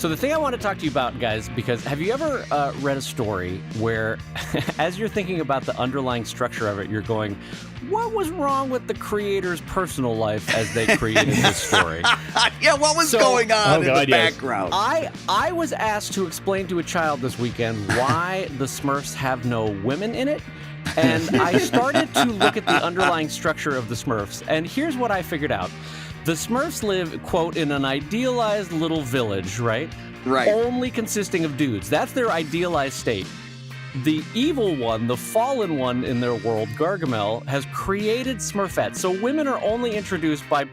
So the thing I want to talk to you about, guys, because have you ever read a story where, as you're thinking about the underlying structure of it, you're going, what was wrong with the creator's personal life as they created this story? Yeah, what was going on in the background? I was asked to explain to a child this weekend why the Smurfs have no women in it. And I started to look at the underlying structure of the Smurfs. And here's what I figured out. The Smurfs live, quote, in an idealized little village, right? Right. Only consisting of dudes. That's their idealized state. The evil one, the fallen one in their world, Gargamel, has created Smurfettes. So women are only introduced by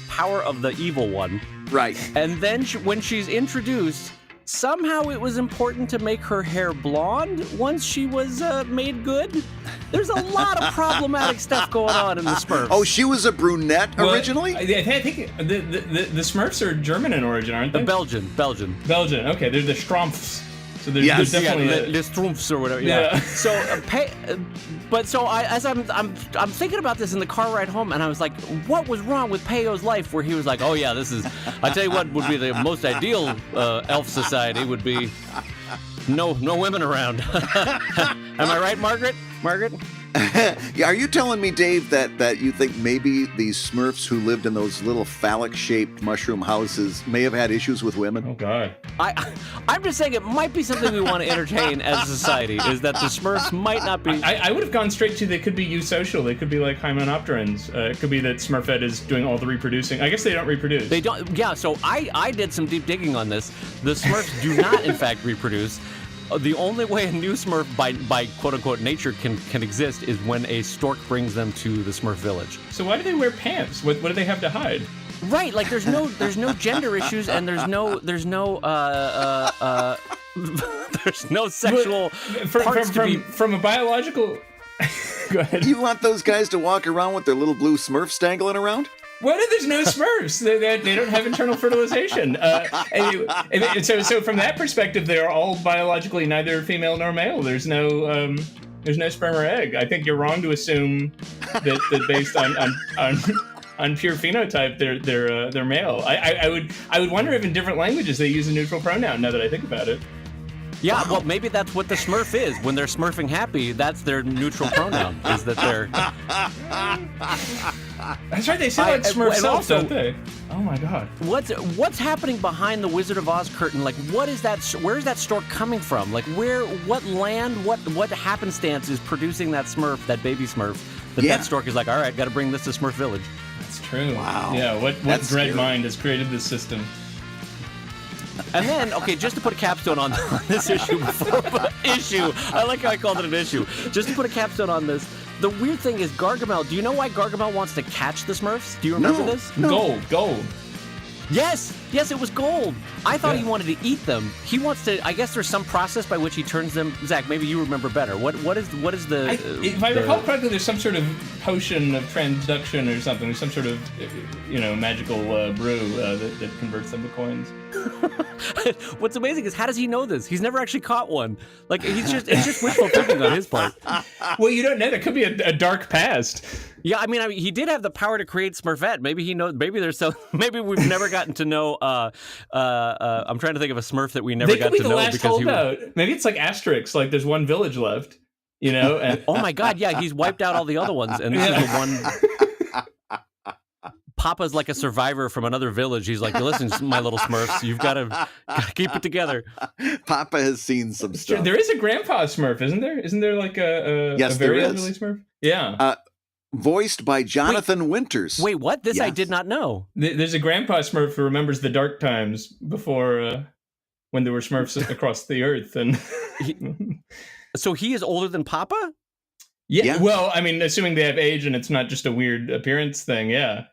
power of the evil one. Right. And then when she's introduced, somehow it was important to make her hair blonde once she was made good. There's a lot of problematic stuff going on in the Smurfs. Oh, she was a brunette originally? I think the Smurfs are German in origin, aren't they? Belgian. Belgian. Okay, they're the Strumpfs. So there's definitely the Strumpfs or whatever. Yeah. So, as I'm thinking about this in the car ride home, and I was like, what was wrong with Peyo's life? Where he was like, oh yeah, this is. I tell you what would be the most ideal elf society would be no women around. Am I right, Margaret? Yeah, are you telling me, Dave, that you think maybe these Smurfs who lived in those little phallic-shaped mushroom houses may have had issues with women? Oh, God. I'm just saying it might be something we want to entertain as a society, is that the Smurfs might not be... I would have gone straight to they could be eusocial. They could be like hymenopterans. It could be that Smurfette is doing all the reproducing. I guess they don't reproduce. They don't... Yeah, so I did some deep digging on this. The Smurfs do not, in fact, reproduce. The only way a new Smurf by quote-unquote nature can exist is when a stork brings them to the Smurf village. So why do they wear pants? What do they have to hide? Right, like there's no gender issues and there's no sexual parts from a biological. Go ahead. You want those guys to walk around with their little blue Smurfs dangling around? What if there's no Smurfs? They don't have internal fertilization. So from that perspective, they are all biologically neither female nor male. There's no sperm or egg. I think you're wrong to assume that based on pure phenotype, they're male. I would wonder if in different languages they use a neutral pronoun. Now that I think about it. Yeah, well, maybe that's what the Smurf is. When they're Smurfing happy, that's their neutral pronoun, is that they're... That's right, they say like Smurf self, don't they? Oh my God. What's happening behind the Wizard of Oz curtain? Like, what is that? Where is that stork coming from? Like, what land, what happenstance is producing that Smurf, that baby Smurf, that stork is like, all right, got to bring this to Smurf Village. That's true. Wow. Yeah, what dread mind has created this system? And then, okay, just to put a capstone on this issue I like how I called it an issue. Just to put a capstone on this, the weird thing is Gargamel, do you know why Gargamel wants to catch the Smurfs? Do you remember this? No. Gold. Yes, it was gold. I thought he wanted to eat them. He wants to, I guess there's some process by which he turns them. Zach, maybe you remember better. What is the... if I recall correctly, there's some sort of potion of transduction or something. There's some sort of, magical brew that converts them to coins. What's amazing is how does he know this? He's never actually caught one. Like, it's just wishful thinking on his part. Well, you don't know. That could be a dark past. Yeah, I mean, he did have the power to create Smurfette. Maybe he knows. Maybe we've never gotten to know. I'm trying to think of a Smurf that we never got to know. They could be the last holdout. Maybe it's like Asterix. Like there's one village left. And oh my God, yeah, he's wiped out all the other ones, and this is the one. Papa's like a survivor from another village. He's like, listen, my little Smurfs, you've got to keep it together. Papa has seen some stuff. There is a Grandpa Smurf, isn't there? Isn't there like a very elderly Smurf? Yeah. Voiced by Jonathan Winters. Wait, what? This I did not know. There's a Grandpa Smurf who remembers the dark times before when there were Smurfs across the earth. And so he is older than Papa? Yeah. Well, I mean, assuming they have age and it's not just a weird appearance thing, yeah.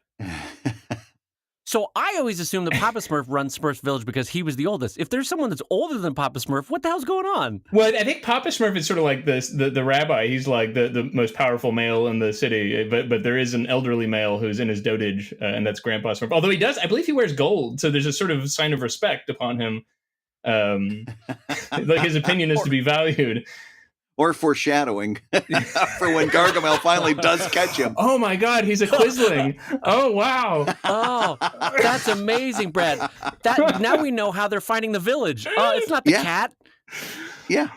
So I always assume that Papa Smurf runs Smurf's Village because he was the oldest. If there's someone that's older than Papa Smurf, what the hell's going on? Well, I think Papa Smurf is sort of like the rabbi. He's like the most powerful male in the city. But there is an elderly male who's in his dotage, and that's Grandpa Smurf. Although I believe he wears gold, so there's a sort of sign of respect upon him. Like his opinion is to be valued. or foreshadowing for when Gargamel finally does catch him. Oh my God, he's a Quisling. Oh wow. Oh, that's amazing, Brad. Now we know how they're finding the village. It's not the cat. Yeah.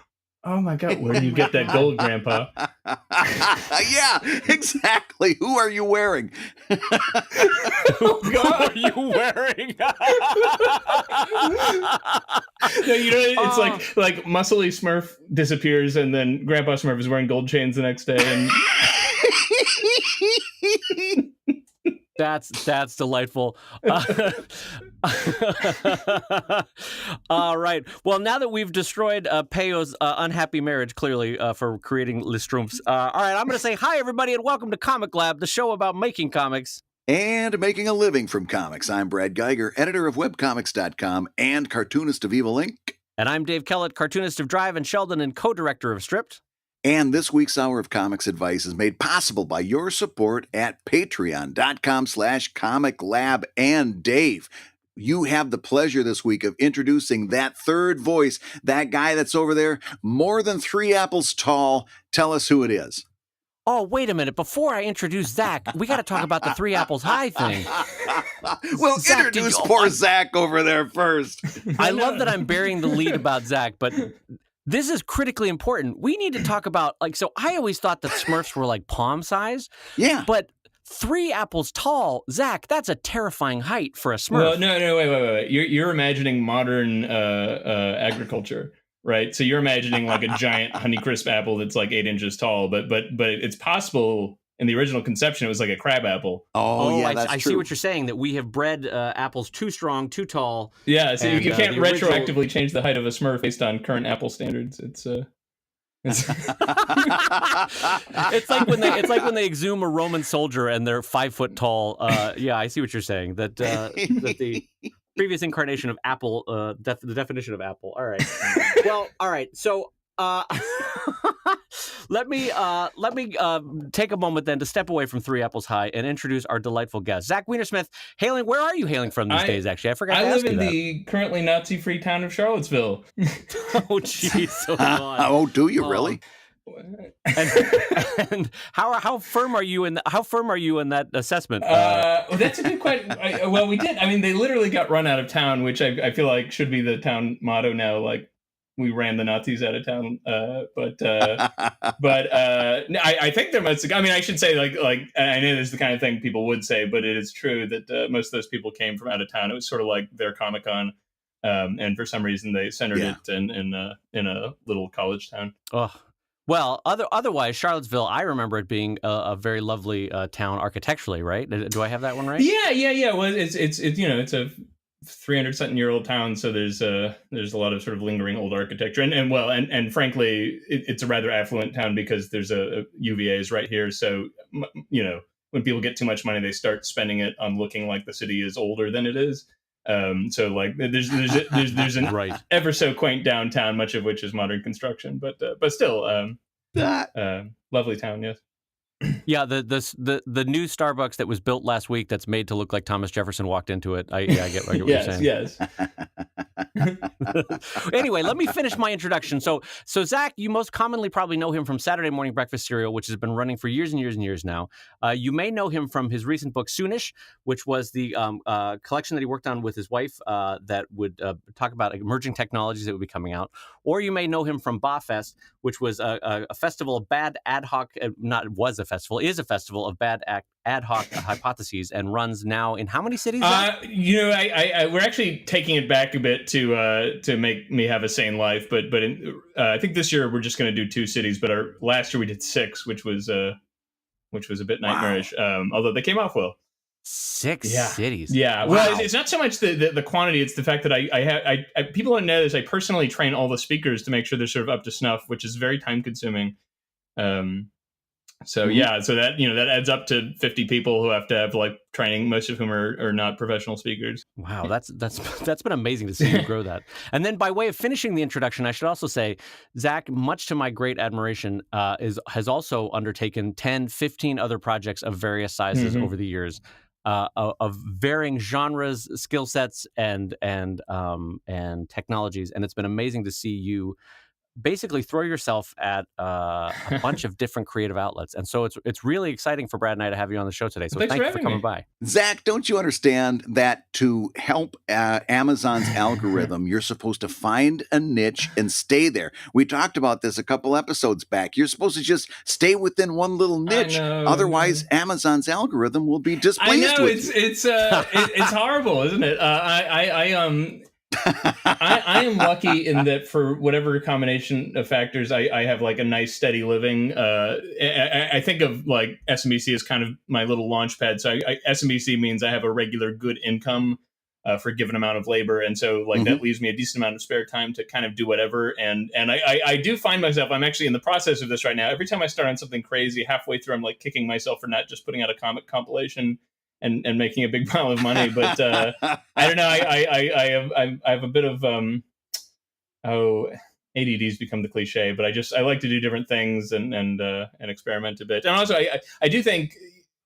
Oh my God, where do you get that gold, Grandpa? Yeah, exactly. Who are you wearing? Oh God, What are you wearing? No, it's like muscly Smurf disappears, and then Grandpa Smurf is wearing gold chains the next day. And That's delightful. All right. Well, now that we've destroyed Peyo's unhappy marriage, clearly, for creating Les Schtroumpfs, all right, I'm going to say hi, everybody, and welcome to ComicLab, the show about making comics. And making a living from comics. I'm Brad Geiger, editor of webcomics.com and cartoonist of Evil Inc. And I'm Dave Kellett, cartoonist of Drive and Sheldon and co-director of Stripped. And this week's Hour of Comics Advice is made possible by your support at patreon.com/comiclab. And Dave, you have the pleasure this week of introducing that third voice, that guy that's over there, more than 3 apples tall. Tell us who it is. Oh, wait a minute. Before I introduce Zach, we got to talk about the 3 apples high thing. Well, Zach, introduce poor Zach over there first. I love that I'm burying the lead about Zach, but this is critically important. We need to talk about, so I always thought that Smurfs were like palm size. Yeah. But 3 apples tall, Zach, that's a terrifying height for a Smurf. well, no, wait. You're imagining modern agriculture, right? So you're imagining like a giant Honeycrisp apple that's like 8 inches tall, but it's possible. In the original conception, it was like a crab apple. Oh yeah, I see what you're saying, that we have bred apples too strong, too tall. Yeah, so and, you can't original... retroactively change the height of a Smurf based on current apple standards. It's it's like when they exhume a Roman soldier and they're 5 foot tall. Yeah, I see what you're saying. That the previous incarnation of apple, the definition of apple. All right. Well, all right. So. Let me take a moment then to step away from 3 apples high and introduce our delightful guest, Zach Weinersmith. Where are you hailing from these days? Actually, I forgot to ask you that. I live in the currently Nazi-free town of Charlottesville. Oh, jeez, so God. Oh, do you really? And how firm are you in that assessment? Well, that's a good question. Well, we did. I mean, they literally got run out of town, which I feel like should be the town motto now. Like, we ran the Nazis out of town, but I think there must. I mean, I should say like I know this is the kind of thing people would say, but it is true that most of those people came from out of town. It was sort of like their Comic-Con, and for some reason they centered it in a little college town. Oh. Well, otherwise, Charlottesville, I remember it being a very lovely town architecturally, right? Do I have that one right? Yeah. Well, it's it's a 300-something-year-old town, so there's a lot of sort of lingering old architecture, and frankly, it's a rather affluent town because there's a UVA is right here. So when people get too much money, they start spending it on looking like the city is older than it is. So like there's an right. ever so quaint downtown, much of which is modern construction, but still lovely town, yes. Yeah, the new Starbucks that was built last week that's made to look like Thomas Jefferson walked into it. I get what you're saying. Yes. Anyway, let me finish my introduction. So Zach, you most commonly probably know him from Saturday Morning Breakfast Cereal, which has been running for years and years and years now. You may know him from his recent book Soonish, which was the collection that he worked on with his wife that would talk about emerging technologies that would be coming out. Or you may know him from BAHfest, which was a festival of bad ad hoc, is a festival of bad ad hoc hypotheses, and runs now in how many cities? We're actually taking it back a bit to make me have a sane life, but I think this year we're just going to do 2 cities. But last year we did 6, which was a bit nightmarish. Although they came off well. 6 cities. Yeah. Wow. Well, it's not so much the quantity; it's the fact that I people don't know this. I personally train all the speakers to make sure they're sort of up to snuff, which is very time consuming. So that that adds up to 50 people who have to have like training, most of whom are not professional speakers. Wow, that's been amazing to see you grow that. And then by way of finishing the introduction, I should also say, Zach, much to my great admiration, has also undertaken 10, 15 other projects of various sizes over the years, of varying genres, skill sets, and technologies. And it's been amazing to see you basically throw yourself at a bunch of different creative outlets. And so it's really exciting for Brad and I to have you on the show today. So Thanks thank for you for having coming me. by. Zach, don't you understand that to help Amazon's algorithm, you're supposed to find a niche and stay there? We talked about this a couple episodes back. You're supposed to just stay within one little niche. Otherwise, Amazon's algorithm will be displeased with you. It's horrible, isn't it? I am lucky in that for whatever combination of factors, I have like a nice steady living. I think of like SMBC as kind of my little launch pad. So SMBC means I have a regular good income for a given amount of labor. And so like that leaves me a decent amount of spare time to kind of do whatever. And I do find myself, I'm actually in the process of this right now. Every time I start on something crazy, halfway through, I'm like kicking myself for not just putting out a comic compilation and making a big pile of money. But I don't know. I have a bit of ADD's become the cliche, but I like to do different things and experiment a bit. And also I do think,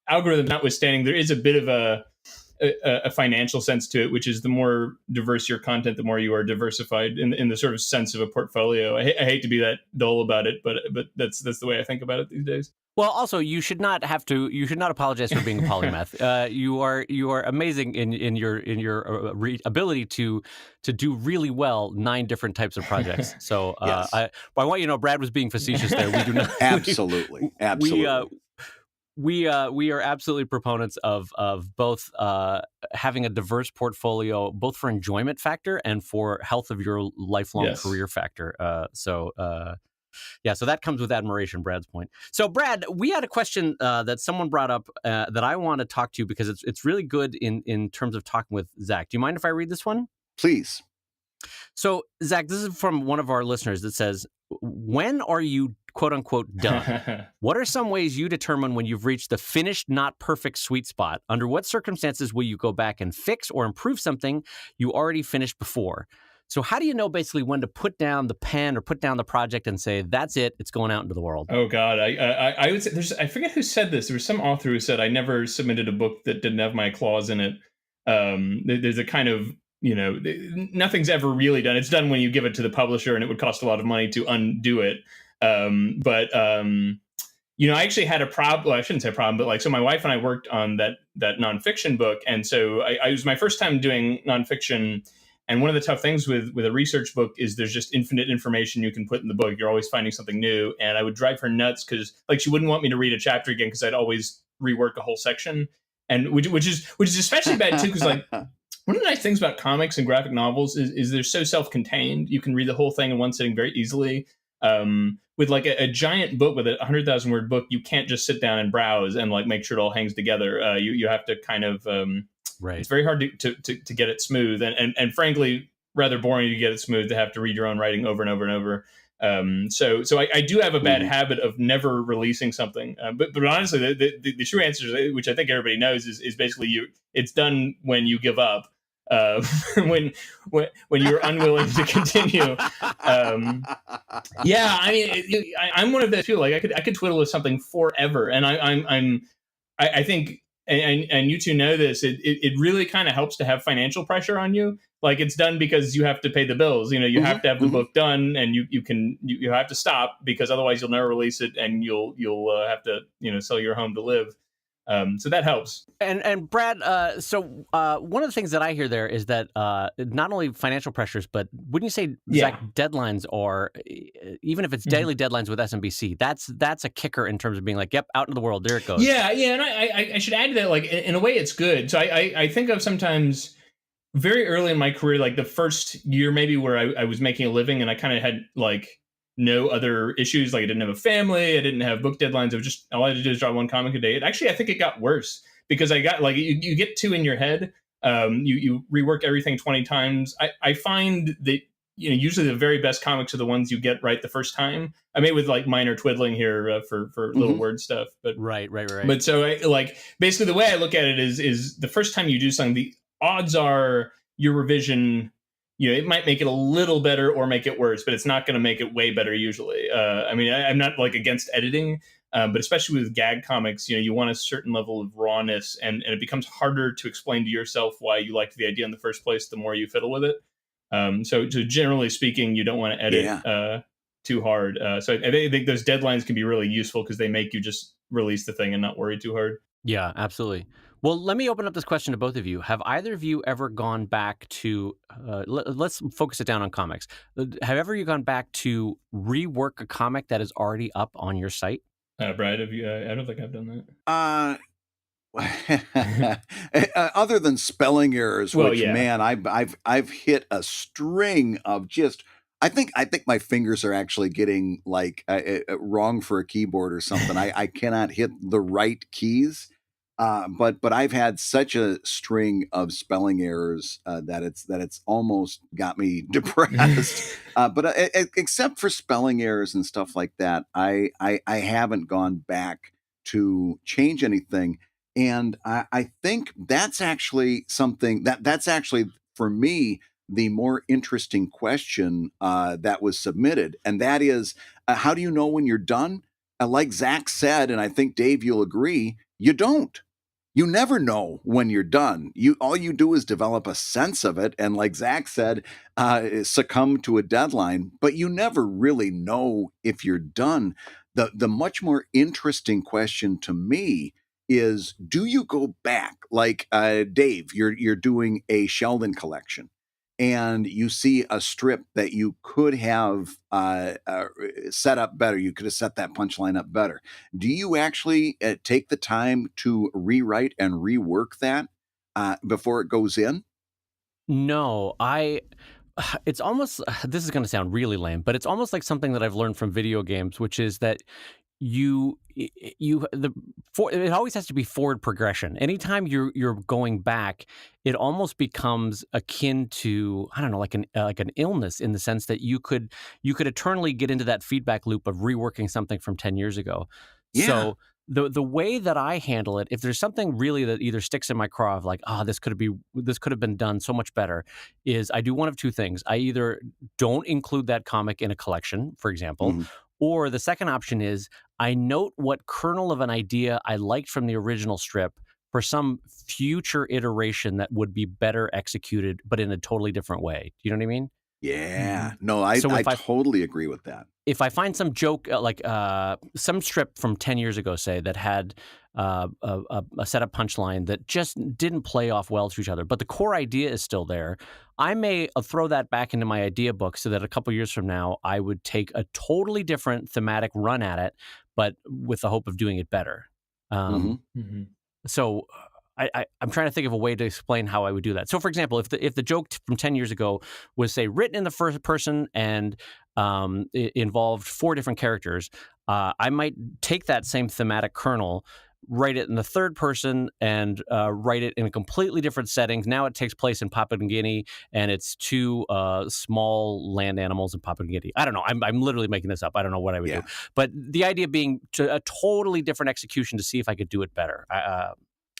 algorithm notwithstanding, there is a bit of a financial sense to it, which is the more diverse your content, the more you are diversified in the sort of sense of a portfolio. I hate to be that dull about it, but that's the way I think about it these days. Well, also, you should not apologize for being a polymath. You are amazing in your ability to do really well 9 different types of projects. So Yes. I want you to know, Brad was being facetious there. We do not Absolutely. We are absolutely proponents of both having a diverse portfolio, both for enjoyment factor and for health of your lifelong career factor. So that comes with admiration, Brad's point. So, Brad, we had a question that someone brought up that I want to talk to you because it's really good in terms of talking with Zach. Do you mind if I read this one? Please. So, Zach, this is from one of our listeners that says, when are you, quote unquote, done? What are some ways you determine when you've reached the finished, not perfect sweet spot? Under what circumstances will you go back and fix or improve something you already finished before? So how do you know basically when to put down the pen or put down the project and say, that's it, it's going out into the world? Oh, God. I would say I forget who said this. There was some author who said, I never submitted a book that didn't have my clause in it. There's a kind of, nothing's ever really done. It's done when you give it to the publisher and it would cost a lot of money to undo it. I actually had a problem. Well, I shouldn't say problem, but so my wife and I worked on that nonfiction book. And so it was my first time doing nonfiction. And one of the tough things with a research book is there's just infinite information you can put in the book. You're always finding something new. And I would drive her nuts because she wouldn't want me to read a chapter again because I'd always rework a whole section. And which is especially bad too, because one of the nice things about comics and graphic novels is they're so self-contained. You can read the whole thing in one sitting very easily. With a giant book, with a 100,000 word book, you can't just sit down and browse and make sure it all hangs together. You have to kind of right. It's very hard to get it smooth, and frankly, rather boring to get it smooth to have to read your own writing over and over and over. So I do have a bad habit of never releasing something. But honestly, the true answer, which I think everybody knows, is basically it's done when you give up. When you're unwilling to continue. I'm one of those too. I could twiddle with something forever, and I think, and you two know this. It really kind of helps to have financial pressure on you. It's done because you have to pay the bills. You have to have the book done, and you have to stop because otherwise you'll never release it, and you'll have to sell your home to live. So that helps. And Brad, one of the things that I hear there is that not only financial pressures, but wouldn't you say, Zach, deadlines are, even if it's daily deadlines with SMBC, that's a kicker in terms of being yep, out into the world, there it goes. Yeah, and I should add to that, in a way it's good. So I think of sometimes very early in my career, the first year maybe where I was making a living and I kind of had no other issues. I didn't have a family. I didn't have book deadlines. It was just, all I had to do is draw one comic a day. I think it got worse because I got you get 2 in your head. You rework everything 20 times. I find that, usually the very best comics are the ones you get right the first time. I mean, with minor twiddling here for little word stuff, but right. But so basically the way I look at it is the first time you do something, the odds are your revision, it might make it a little better or make it worse, but it's not going to make it way better usually. I'm not against editing, but especially with gag comics, you want a certain level of rawness, and it becomes harder to explain to yourself why you liked the idea in the first place the more you fiddle with it. So generally speaking, you don't want to edit too hard. So I think those deadlines can be really useful because they make you just release the thing and not worry too hard. Yeah, absolutely. Well, let me open up this question to both of you. Have either of you ever gone back to, let's focus it down on comics. Have ever you gone back to rework a comic that is already up on your site? Brad, have you? I don't think I've done Uh, other than spelling errors, Well, which yeah. man, I've hit a string of just. I think my fingers are actually getting like wrong for a keyboard or something. I cannot hit the right keys. But I've had such a string of spelling errors that it's almost got me depressed. But except for spelling errors and stuff like that, I haven't gone back to change anything. And I think that's actually something that's actually for me the more interesting question that was submitted, and that is, how do you know when you're done? Like Zach said, and I think Dave, you'll agree, you don't. You never know when you're done. All you do is develop a sense of it, and like Zach said, succumb to a deadline. But you never really know if you're done. The much more interesting question to me is: do you go back, like Dave? You're doing a Sheldon collection, and you see a strip that you could have set up better. You could have set that punchline up better. Do you actually take the time to rewrite and rework that before it goes in? No, it's almost, this is going to sound really lame, but it's almost like something that I've learned from video games, which is that it always has to be forward progression. Anytime you're going back, it almost becomes akin to, I don't know, like an illness, in the sense that you could eternally get into that feedback loop of reworking something from 10 years ago. Yeah. So the way that I handle it, if there's something really that either sticks in my craw of like, this could have been done so much better, is I do one of two things. I either don't include that comic in a collection, for example, Mhm. or the second option is I note what kernel of an idea I liked from the original strip for some future iteration that would be better executed, but in a totally different way. Do you know what I mean? Yeah. No, I So if I totally agree with that. if I find some joke, like some strip from 10 years ago, say, that had a setup punchline that just didn't play off well to each other, but the core idea is still there, I may throw that back into my idea book so that a couple years from now, I would take a totally different thematic run at it, but with the hope of doing it better. Mhm. So I'm trying to think of a way to explain how I would do that. So, for example, if the joke from 10 years ago was, say, written in the first person and it involved 4 different characters, I might take that same thematic kernel, write it in the third person, and write it in a completely different setting. Now it takes place in Papua New Guinea, and it's 2 small land animals in Papua New Guinea. I don't know. I'm literally making this up. I don't know what I would do. But the idea being a totally different execution to see if I could do it better.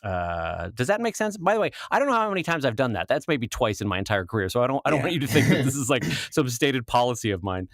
Does that make sense? By the way, I don't know how many times I've done that. That's maybe twice in my entire career. So I don't want you to think that this is like some stated policy of mine.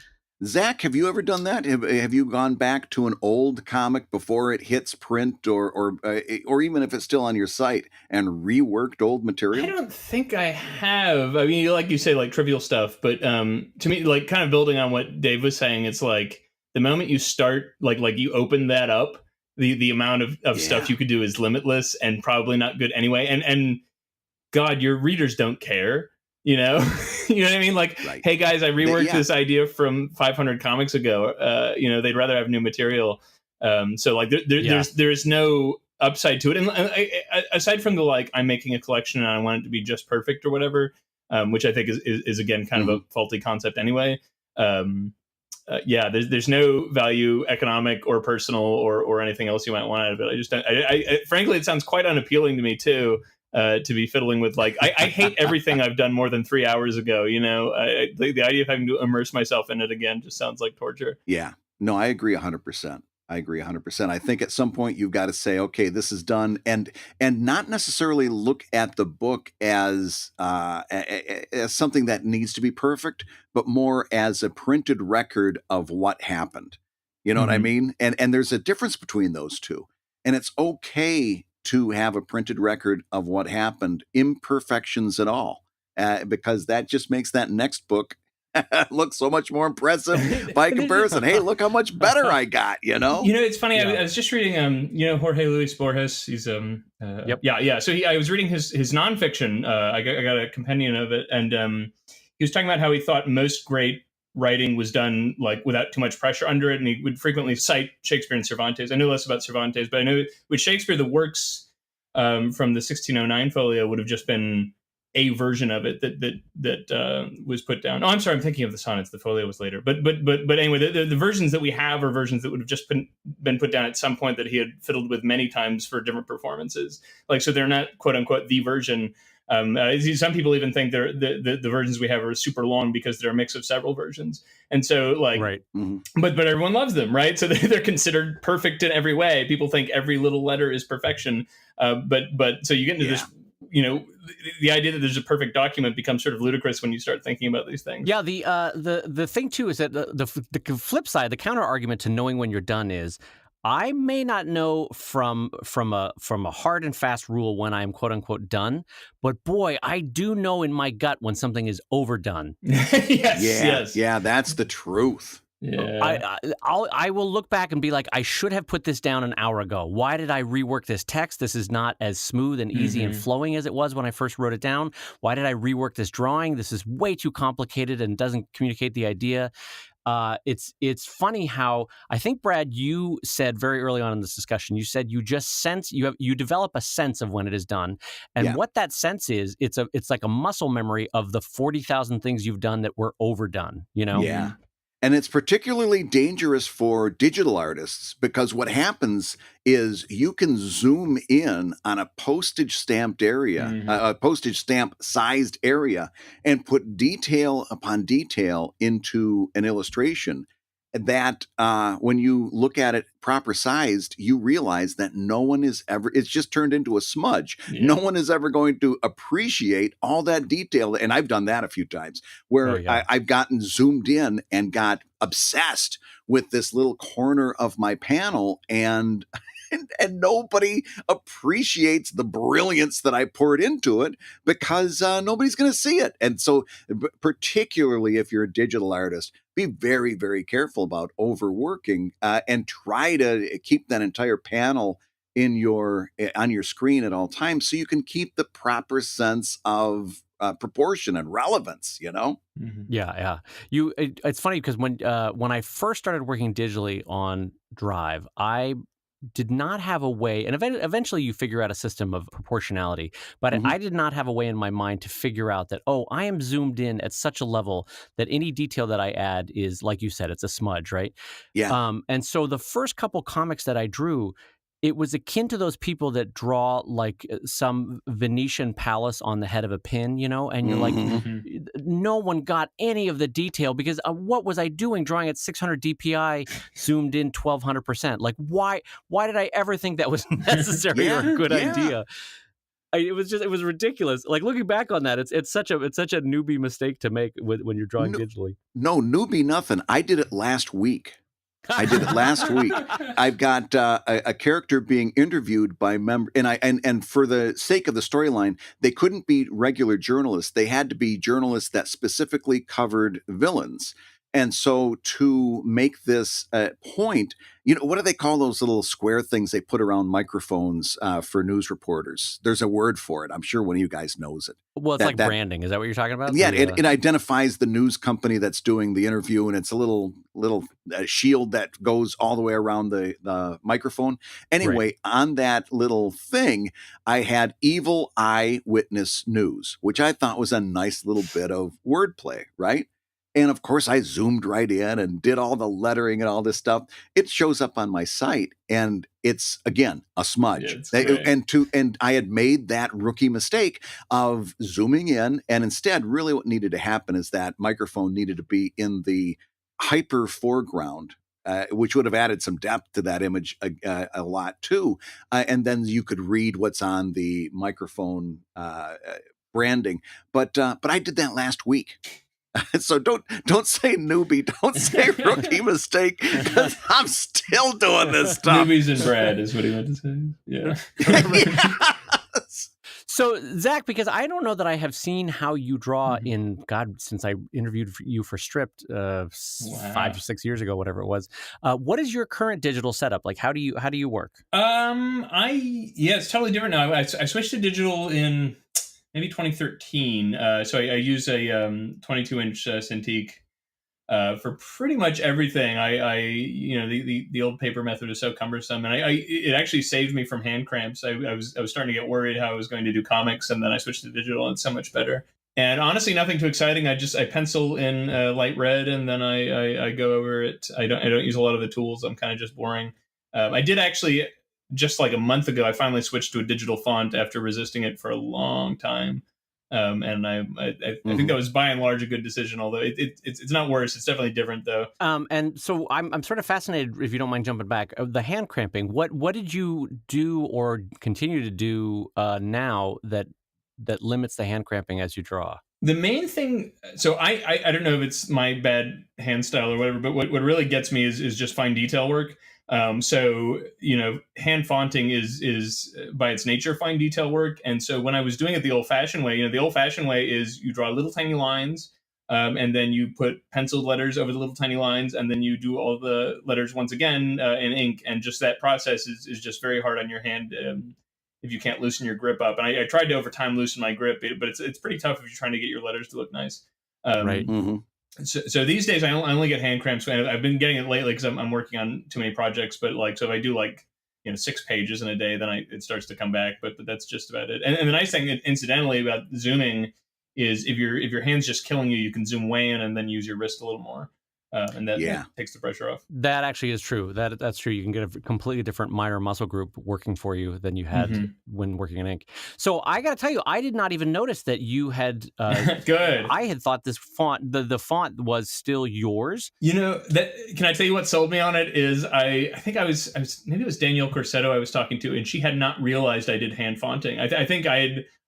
Zach, have you ever done that? Have you gone back to an old comic before it hits print, or even if it's still on your site, and reworked old material? I don't think I have. I mean, like you say, like trivial stuff, but to me, like kind of building on what Dave was saying, it's like the moment you start, like you open that up, the amount of stuff you could do is limitless and probably not good anyway. And God, your readers don't care. You know, you know what I mean? Like, hey guys, I reworked this idea from 500 comics ago. They'd rather have new material. So like, there's no upside to it. And aside from the like, I'm making a collection and I want it to be just perfect or whatever, which I think is again kind of a faulty concept anyway. There's no value, economic or personal or anything else you might want out of it. I just don't. Frankly, it sounds quite unappealing to me too. To be fiddling with, like, I hate everything I've done more than 3 hours ago. You know, the idea of having to immerse myself in it again just sounds like torture. Yeah, no, I agree 100%. I agree 100%. I think at some point you've got to say, okay, this is done, and not necessarily look at the book as something that needs to be perfect, but more as a printed record of what happened. You know what I mean? And there's a difference between those two, and it's okay to have a printed record of what happened, imperfections at all, because that just makes that next book looks so much more impressive by comparison. Hey, look how much better I got, It's funny. I was just reading, Jorge Luis Borges. He's Yep. Yeah. So I was reading his nonfiction. I got a compendium of it, and he was talking about how he thought most great writing was done like without too much pressure under it, and he would frequently cite Shakespeare and Cervantes. I know less about Cervantes, but I know with Shakespeare, the works from the 1609 folio would have just been a version of it that was put down. Oh, I'm sorry, I'm thinking of the sonnets. The folio was later, but anyway, the versions that we have are versions that would have just been put down at some point that he had fiddled with many times for different performances. Like, so they're not quote unquote the version. Some people even think the versions we have are super long because they're a mix of several versions, and so like, right. Mm-hmm. But everyone loves them, right? So they're considered perfect in every way. People think every little letter is perfection, but so you get into this. The idea that there's a perfect document becomes sort of ludicrous when you start thinking about these things. Yeah, the thing too is that the flip side, the counter argument to knowing when you're done is, I may not know from a hard and fast rule when I'm quote unquote done, but boy, I do know in my gut when something is overdone. Yes. Yeah, that's the truth. Yeah. I will look back and be like, I should have put this down an hour ago. Why did I rework this text? This is not as smooth and easy and flowing as it was when I first wrote it down. Why did I rework this drawing? This is way too complicated and doesn't communicate the idea. It's funny how I think, Brad, you said very early on in this discussion, you said you just sense you develop a sense of when it is done, and what that sense is, it's like a muscle memory of the 40,000 things you've done that were overdone. Yeah. And it's particularly dangerous for digital artists because what happens is you can zoom in on a postage stamped area, a postage stamp sized area, and put detail upon detail into an illustration that when you look at it proper sized, you realize that no one is ever, it's just turned into a smudge. Yeah. No one is ever going to appreciate all that detail. And I've done that a few times where I've gotten zoomed in and got obsessed with this little corner of my panel and nobody appreciates the brilliance that I poured into it because nobody's going to see it. And so particularly if you're a digital artist, be very, very careful about overworking and try to keep that entire panel on your screen at all times so you can keep the proper sense of proportion and relevance, Yeah. It's funny because when I first started working digitally on Drive, I did not have a way, and eventually you figure out a system of proportionality, but I did not have a way in my mind to figure out that, I am zoomed in at such a level that any detail that I add is, like you said, it's a smudge, right? Yeah. And so the first couple comics that I drew, it was akin to those people that draw like some Venetian palace on the head of a pin, and you're like, no one got any of the detail because what was I doing drawing at 600 DPI, zoomed in 1200%? Like, why did I ever think that was necessary or a good idea? It was ridiculous. Like looking back on that, it's such a newbie mistake to make when you're drawing digitally. No, newbie nothing. I did it last week. I've got a character being interviewed by and for the sake of the storyline, they couldn't be regular journalists. They had to be journalists that specifically covered villains. And so to make this point, what do they call those little square things they put around microphones for news reporters? There's a word for it. I'm sure one of you guys knows it. Well, it's like branding. Is that what you're talking about? Yeah, it identifies the news company that's doing the interview, and it's a little shield that goes all the way around the microphone. Anyway, on that little thing, I had Evil Eye Witness News, which I thought was a nice little bit of wordplay, right? And of course, I zoomed right in and did all the lettering and all this stuff. It shows up on my site, and it's again a smudge. And I had made that rookie mistake of zooming in, and instead, really, what needed to happen is that microphone needed to be in the hyper foreground, which would have added some depth to that image a lot too. And then you could read what's on the microphone branding. But I did that last week. So don't say newbie, don't say rookie mistake, because I'm still doing this stuff. Newbies and Brad is what he meant to say. Yeah. Yes. So, Zach, because I don't know that I have seen how you draw in, God, since I interviewed you for Stripped 5 or 6 years ago, whatever it was. What is your current digital setup? Like, how do you work? It's totally different now. I switched to digital in maybe 2013. So I use a 22-inch Cintiq for pretty much everything. The old paper method is so cumbersome, and it actually saved me from hand cramps. I was starting to get worried how I was going to do comics, and then I switched to digital, and it's so much better. And honestly, nothing too exciting. I pencil in light red, and then I go over it. I don't use a lot of the tools. I'm kind of just boring. I did actually just like a month ago. I finally switched to a digital font after resisting it for a long time. And I think that was by and large a good decision, although it's not worse. It's definitely different though. And so I'm sort of fascinated, if you don't mind jumping back, the hand cramping. What did you do or continue to do now that limits the hand cramping as you draw? The main thing, so I don't know if it's my bad hand style or whatever, but what really gets me is just fine detail work. So hand fonting is by its nature fine detail work, and so when I was doing it the old-fashioned way, the old-fashioned way is you draw little tiny lines, and then you put penciled letters over the little tiny lines, and then you do all the letters once again in ink, and just that process is just very hard on your hand if you can't loosen your grip up. And I tried to over time loosen my grip, but it's pretty tough if you're trying to get your letters to look nice. Right. Mm-hmm. So these days I only get hand cramps. I've been getting it lately because I'm working on too many projects. But so if I do 6 pages in a day, then it starts to come back. But that's just about it. And the nice thing, incidentally, about zooming is if your hand's just killing you, you can zoom way in and then use your wrist a little more. And that takes the pressure off. That actually is true. That's true. You can get a completely different minor muscle group working for you than you had when working in ink. So I got to tell you, I did not even notice that you had. Good. I had thought this font, the font was still yours. Can I tell you what sold me on it is I think I was maybe it was Danielle Corsetto I was talking to, and she had not realized I did hand fonting. I think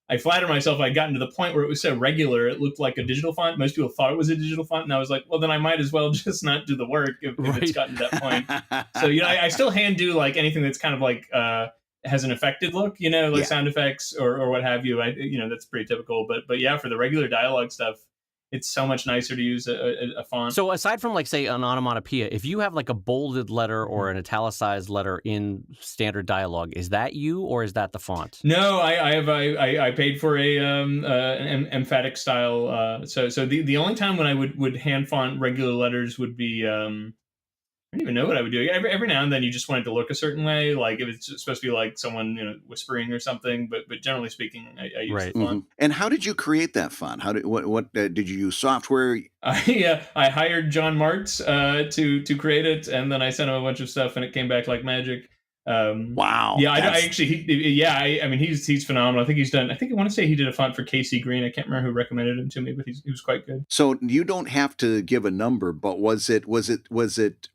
I flatter myself I'd gotten to the point where it was so regular, it looked like a digital font. Most people thought it was a digital font, and I was like, well, then I might as well just not do the work if it's gotten to that point. So, I still hand do anything that's kind of has an affected look, sound effects or what have you. That's pretty typical. But yeah, for the regular dialogue stuff, it's so much nicer to use a font. So aside from say an onomatopoeia, if you have a bolded letter or an italicized letter in standard dialogue, is that you or is that the font? No, I paid for an emphatic style. So the only time when I would hand font regular letters would be I don't even know what I would do. Every now and then you just want it to look a certain way, like if it's supposed to be someone whispering or something. But generally speaking, I use the font. And how did you create that font? What did you use software? I hired John Martz to create it, and then I sent him a bunch of stuff, and it came back like magic. Wow. Yeah, I mean, he's phenomenal. I want to say he did a font for KC Green. I can't remember who recommended him to me, but he was quite good. So you don't have to give a number, but was it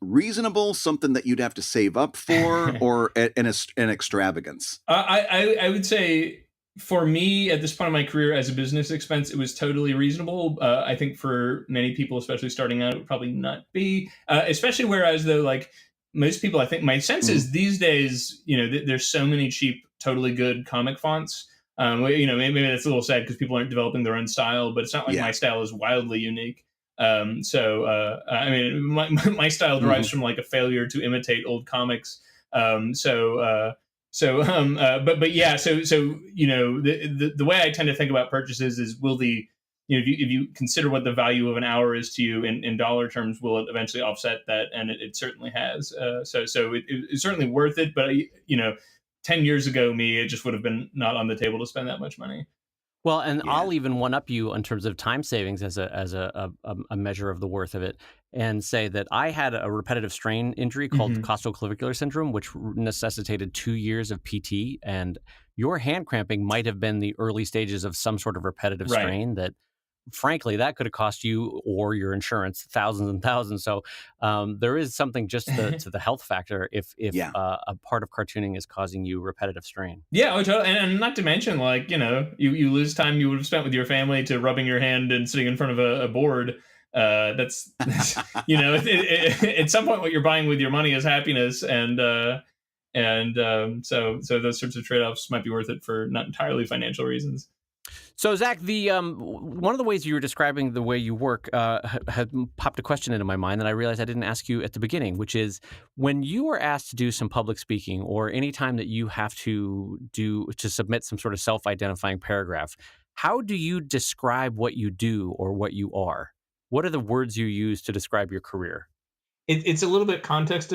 reasonable? Something that you'd have to save up for, or an extravagance? I would say for me at this point in my career as a business expense, it was totally reasonable. I think for many people, especially starting out, it would probably not be. Especially whereas though, most people, I think my sense is these days, there's so many cheap, totally good comic fonts. Maybe that's a little sad because people aren't developing their own style, but it's not like my style is wildly unique. I mean, my style derives from a failure to imitate old comics. The way I tend to think about purchases is if you consider what the value of an hour is to you in dollar terms, will it eventually offset that? And it certainly has. So it's certainly worth it. But 10 years ago, it just would have been not on the table to spend that much money. Well, and I'll even one up you in terms of time savings as a measure of the worth of it, and say that I had a repetitive strain injury called costoclavicular syndrome, which necessitated 2 years of PT. And your hand cramping might have been the early stages of some sort of repetitive strain that, frankly, that could have cost you or your insurance thousands and thousands. So there is something just to the health factor if a part of cartooning is causing you repetitive strain. Yeah, totally. And not to mention, you lose time you would have spent with your family to rubbing your hand and sitting in front of a board. That's at some point what you're buying with your money is happiness, and And so those sorts of trade-offs might be worth it for not entirely financial reasons. So, Zach, the one of the ways you were describing the way you work had popped a question into my mind that I realized I didn't ask you at the beginning, which is when you are asked to do some public speaking or any time that you have to submit some sort of self-identifying paragraph, how do you describe what you do or what you are? What are the words you use to describe your career? It's a little bit context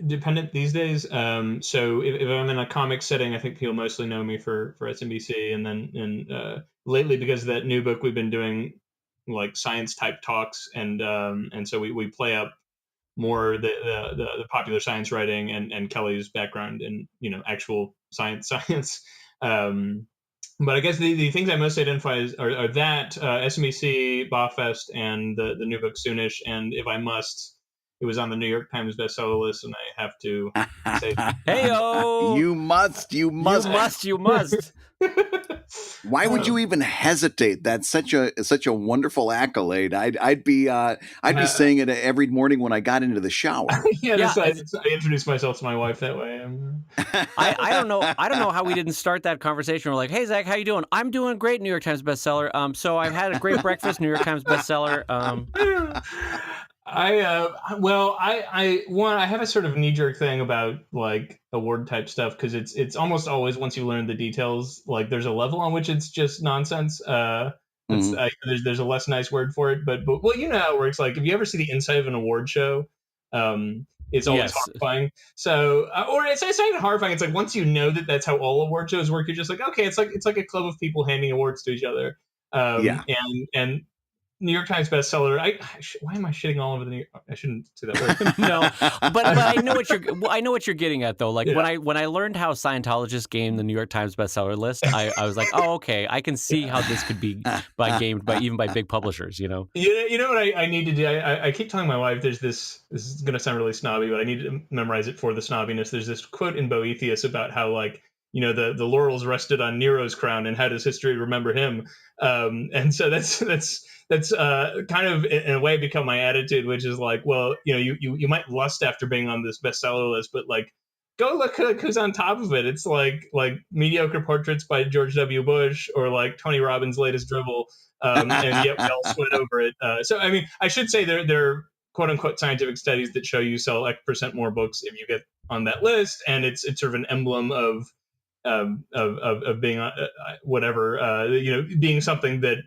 dependent these days. So if I'm in a comic setting, I think people mostly know me for SMBC, and then lately because of that new book, we've been doing like science type talks, and so we play up more the popular science writing and Kelly's background in actual science. But I guess the things I most identify are that SMBC, BAHfest, and the new book Soonish, and if I must. It was on the New York Times bestseller list, and I have to say, "Hey-o! You must. You must." Why would you even hesitate? That's such a wonderful accolade. I'd be saying it every morning when I got into the shower. I introduced myself to my wife that way. I don't know how we didn't start that conversation. We're like, "Hey, Zach, how you doing?" "I'm doing great, New York Times bestseller. So I've had a great breakfast, New York Times bestseller." I have a sort of knee-jerk thing about like award type stuff because it's almost always once you learn the details, like there's a level on which it's just nonsense. There's a less nice word for it, but well, you know how it works. Like if you ever see the inside of an award show, it's always horrifying. So, or it's not even horrifying. It's like once you know that that's how all award shows work, you're just like, okay, it's like a club of people handing awards to each other. And New York Times bestseller. Why am I shitting all over the New York? I shouldn't say that word. No, but I know what you're getting at though. Like when I learned how Scientologists game the New York Times bestseller list, I was like, oh, okay, I can see how this could be gamed even by big publishers. You know what I need to do. I keep telling my wife there's this. This is going to sound really snobby, but I need to memorize it for the snobbiness. There's this quote in Boethius about how like. The laurels rested on Nero's crown, and how does history remember him? And so that's kind of in a way become my attitude, which is like, well, you might lust after being on this bestseller list, but like, go look at who's on top of it. It's like mediocre portraits by George W. Bush or like Tony Robbins' latest drivel, and yet we all sweat over it. So I mean, I should say there are quote unquote scientific studies that show you sell X% more books if you get on that list, and it's sort of an emblem of being whatever being something that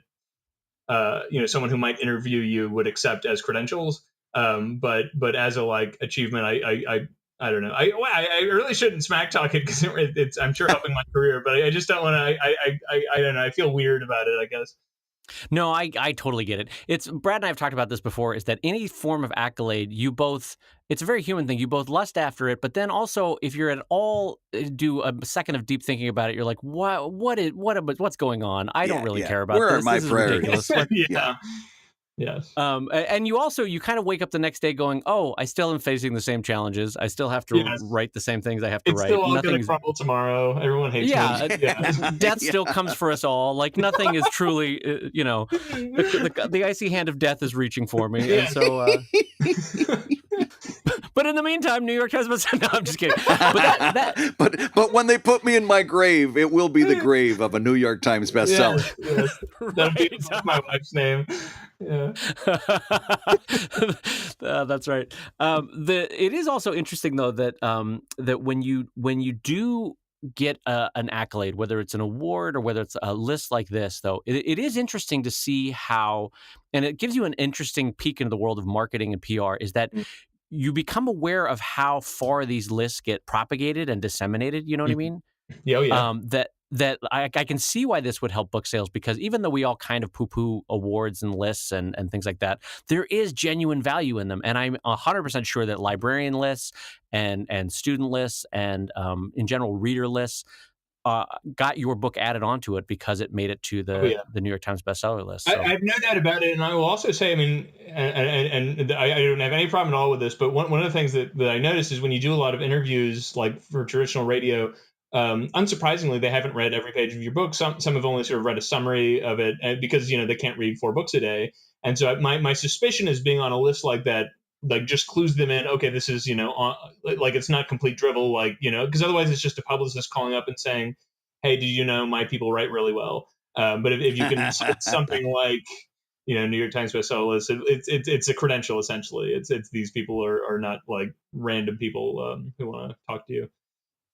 someone who might interview you would accept as credentials, but as a like achievement, I don't know. I really shouldn't smack talk it because it's I'm sure helping my career, but I just don't want to. I don't know. I feel weird about it, I guess. No, I totally get it. It's Brad and I have talked about this before, is that any form of accolade, it's a very human thing. You both lust after it, but then also if you're at all do a second of deep thinking about it, you're like, what's going on? I don't really care about Where this. Are my this priorities? Is ridiculous. Yeah. Yes. And you kind of wake up the next day going, oh, I still am facing the same challenges. I still have to write the same things I have to write. It's still all going to crumble tomorrow. Everyone hates me. Death still comes for us all. Like nothing is truly, the icy hand of death is reaching for me. Yeah. And so, but in the meantime, New York Times bestseller. No, I'm just kidding. But when they put me in my grave, it will be the grave of a New York Times bestseller. Yes. That'll be my wife's name. Yeah. That's right. It is also interesting though that that when you do get an accolade, whether it's an award or whether it's a list like this, though, it is interesting to see how, and it gives you an interesting peek into the world of marketing and PR, is that you become aware of how far these lists get propagated and disseminated. You know what I mean? Yeah. That I can see why this would help book sales, because even though we all kind of poo-poo awards and lists and things like that, there is genuine value in them. And I'm 100% sure that librarian lists and student lists and in general reader lists got your book added onto it because it made it to the New York Times bestseller list. So. I have no doubt about it. And I will also say, I mean, and I don't have any problem at all with this, but one of the things that I noticed is when you do a lot of interviews, like for traditional radio, unsurprisingly, they haven't read every page of your book. Some have only sort of read a summary of it because they can't read 4 books a day. And so my suspicion is being on a list like that like just clues them in. Okay, this is like it's not complete drivel, like because otherwise it's just a publicist calling up and saying, "Hey, did you know my people write really well?" But if you can cite something like New York Times bestseller list, it's a credential essentially. It's these people are not like random people who want to talk to you.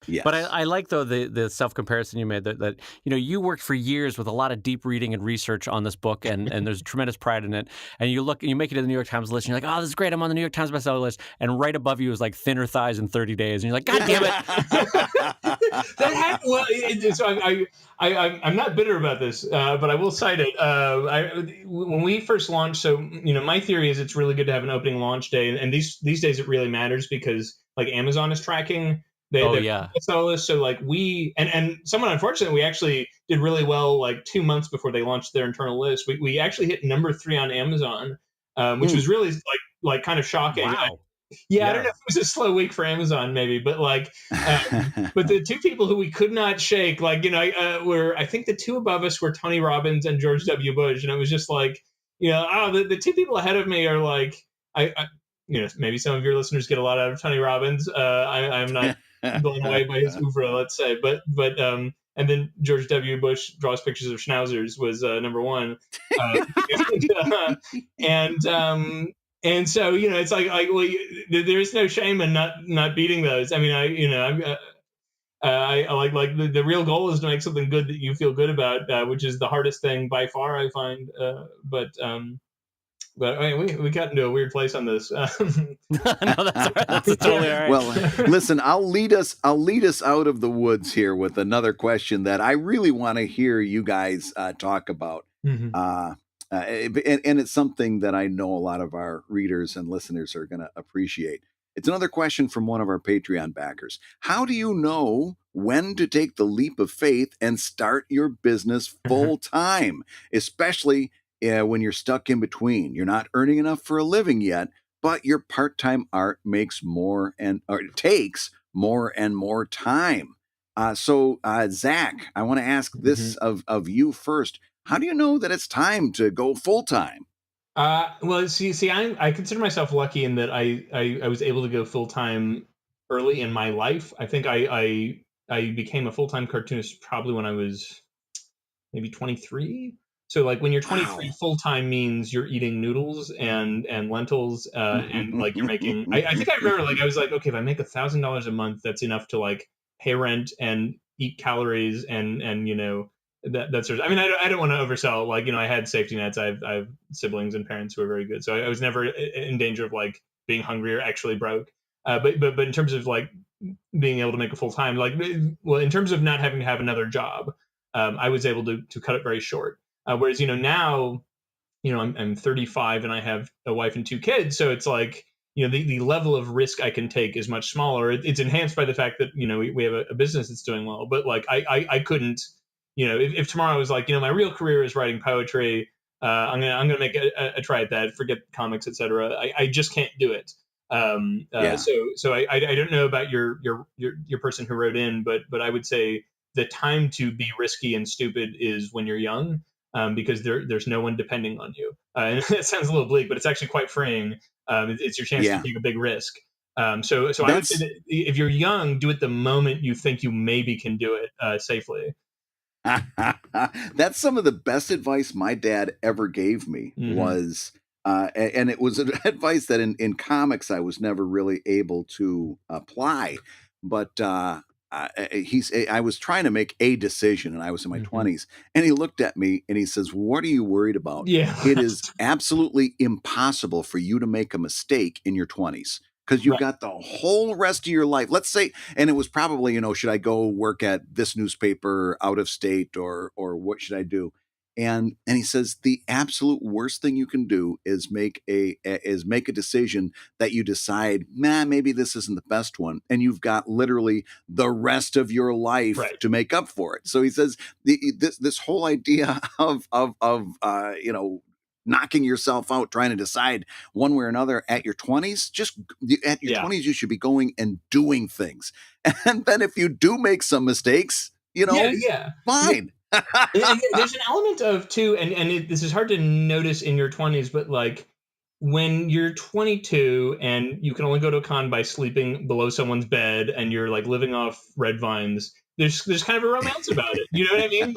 Yes. But I like, though, the self-comparison you made that you worked for years with a lot of deep reading and research on this book, and there's tremendous pride in it. And you look and you make it to the New York Times list, and you're like, oh, this is great. I'm on the New York Times bestseller list. And right above you is like Thinner Thighs in 30 Days. And you're like, God damn it. So I'm not bitter about this, but I will cite it. When we first launched, so my theory is it's really good to have an opening launch day, and these days it really matters because like Amazon is tracking. So like we and somewhat unfortunately, we actually did really well like 2 months before they launched their internal list. We actually hit number 3 on Amazon, which was really like kind of shocking. Wow. I don't know if it was a slow week for Amazon, maybe, but like, but the two people who we could not shake, like were I think the two above us were Tony Robbins and George W. Bush, and it was just like the two people ahead of me are like I maybe some of your listeners get a lot out of Tony Robbins. I'm not blown away by his oeuvre, let's say, but and then George W. Bush draws pictures of schnauzers was number 1, and so it's like well, there is no shame in not beating those. I mean, I like the real goal is to make something good that you feel good about, which is the hardest thing by far, I find. But I mean, we got into a weird place on this. No, that's totally all right. Well, listen, I'll lead us out of the woods here with another question that I really want to hear you guys talk about. Mm-hmm. And it's something that I know a lot of our readers and listeners are going to appreciate. It's another question from one of our Patreon backers. How do you know when to take the leap of faith and start your business full time, especially when you're stuck in between? You're not earning enough for a living yet, but your part-time art takes more and more time. So Zach, I want to ask this of you first. How do you know that it's time to go full time? Well, see, I consider myself lucky in that I was able to go full time early in my life. I think I became a full time cartoonist probably when I was maybe 23. So like when you're 23, full time means you're eating noodles and lentils and like you're making. I think I remember like I was like, okay, if I make $1,000 a month, that's enough to like pay rent and eat calories and that sort of. I mean, I don't want to oversell. Like I had safety nets. I have siblings and parents who are very good, so I was never in danger of like being hungry or actually broke. But in terms of like being able to make a full time, like in terms of not having to have another job, I was able to cut it very short. Whereas now, I'm 35 and I have a wife and 2 kids, so it's like the level of risk I can take is much smaller. It's enhanced by the fact that we have a business that's doing well. But like I couldn't. If tomorrow I was like, my real career is writing poetry, I'm gonna make a try at that. Forget comics, etc. I just can't do it. So I don't know about your person who wrote in, but I would say the time to be risky and stupid is when you're young, because there's no one depending on you. And it sounds a little bleak, but it's actually quite freeing. It's your chance to take a big risk. So I would say that if you're young, do it the moment you think you maybe can do it safely. That's some of the best advice my dad ever gave me was, and it was advice that in comics I was never really able to apply. But I was trying to make a decision, and I was in my 20s, and he looked at me and he says, "What are you worried about? Yeah. It is absolutely impossible for you to make a mistake in your 20s. Because you've got the whole rest of your life. Let's say, and it was probably, should I go work at this newspaper out of state or what should I do? And he says the absolute worst thing you can do is make a decision that you decide, maybe this isn't the best one, and you've got literally the rest of your life to make up for it. So he says this whole idea of knocking yourself out, trying to decide one way or another at your 20s, just at your 20s, you should be going and doing things. And then if you do make some mistakes, fine. And there's an element of too, and this is hard to notice in your 20s, but like when you're 22 and you can only go to a con by sleeping below someone's bed and you're like living off red vines, there's kind of a romance about it. You know what I mean?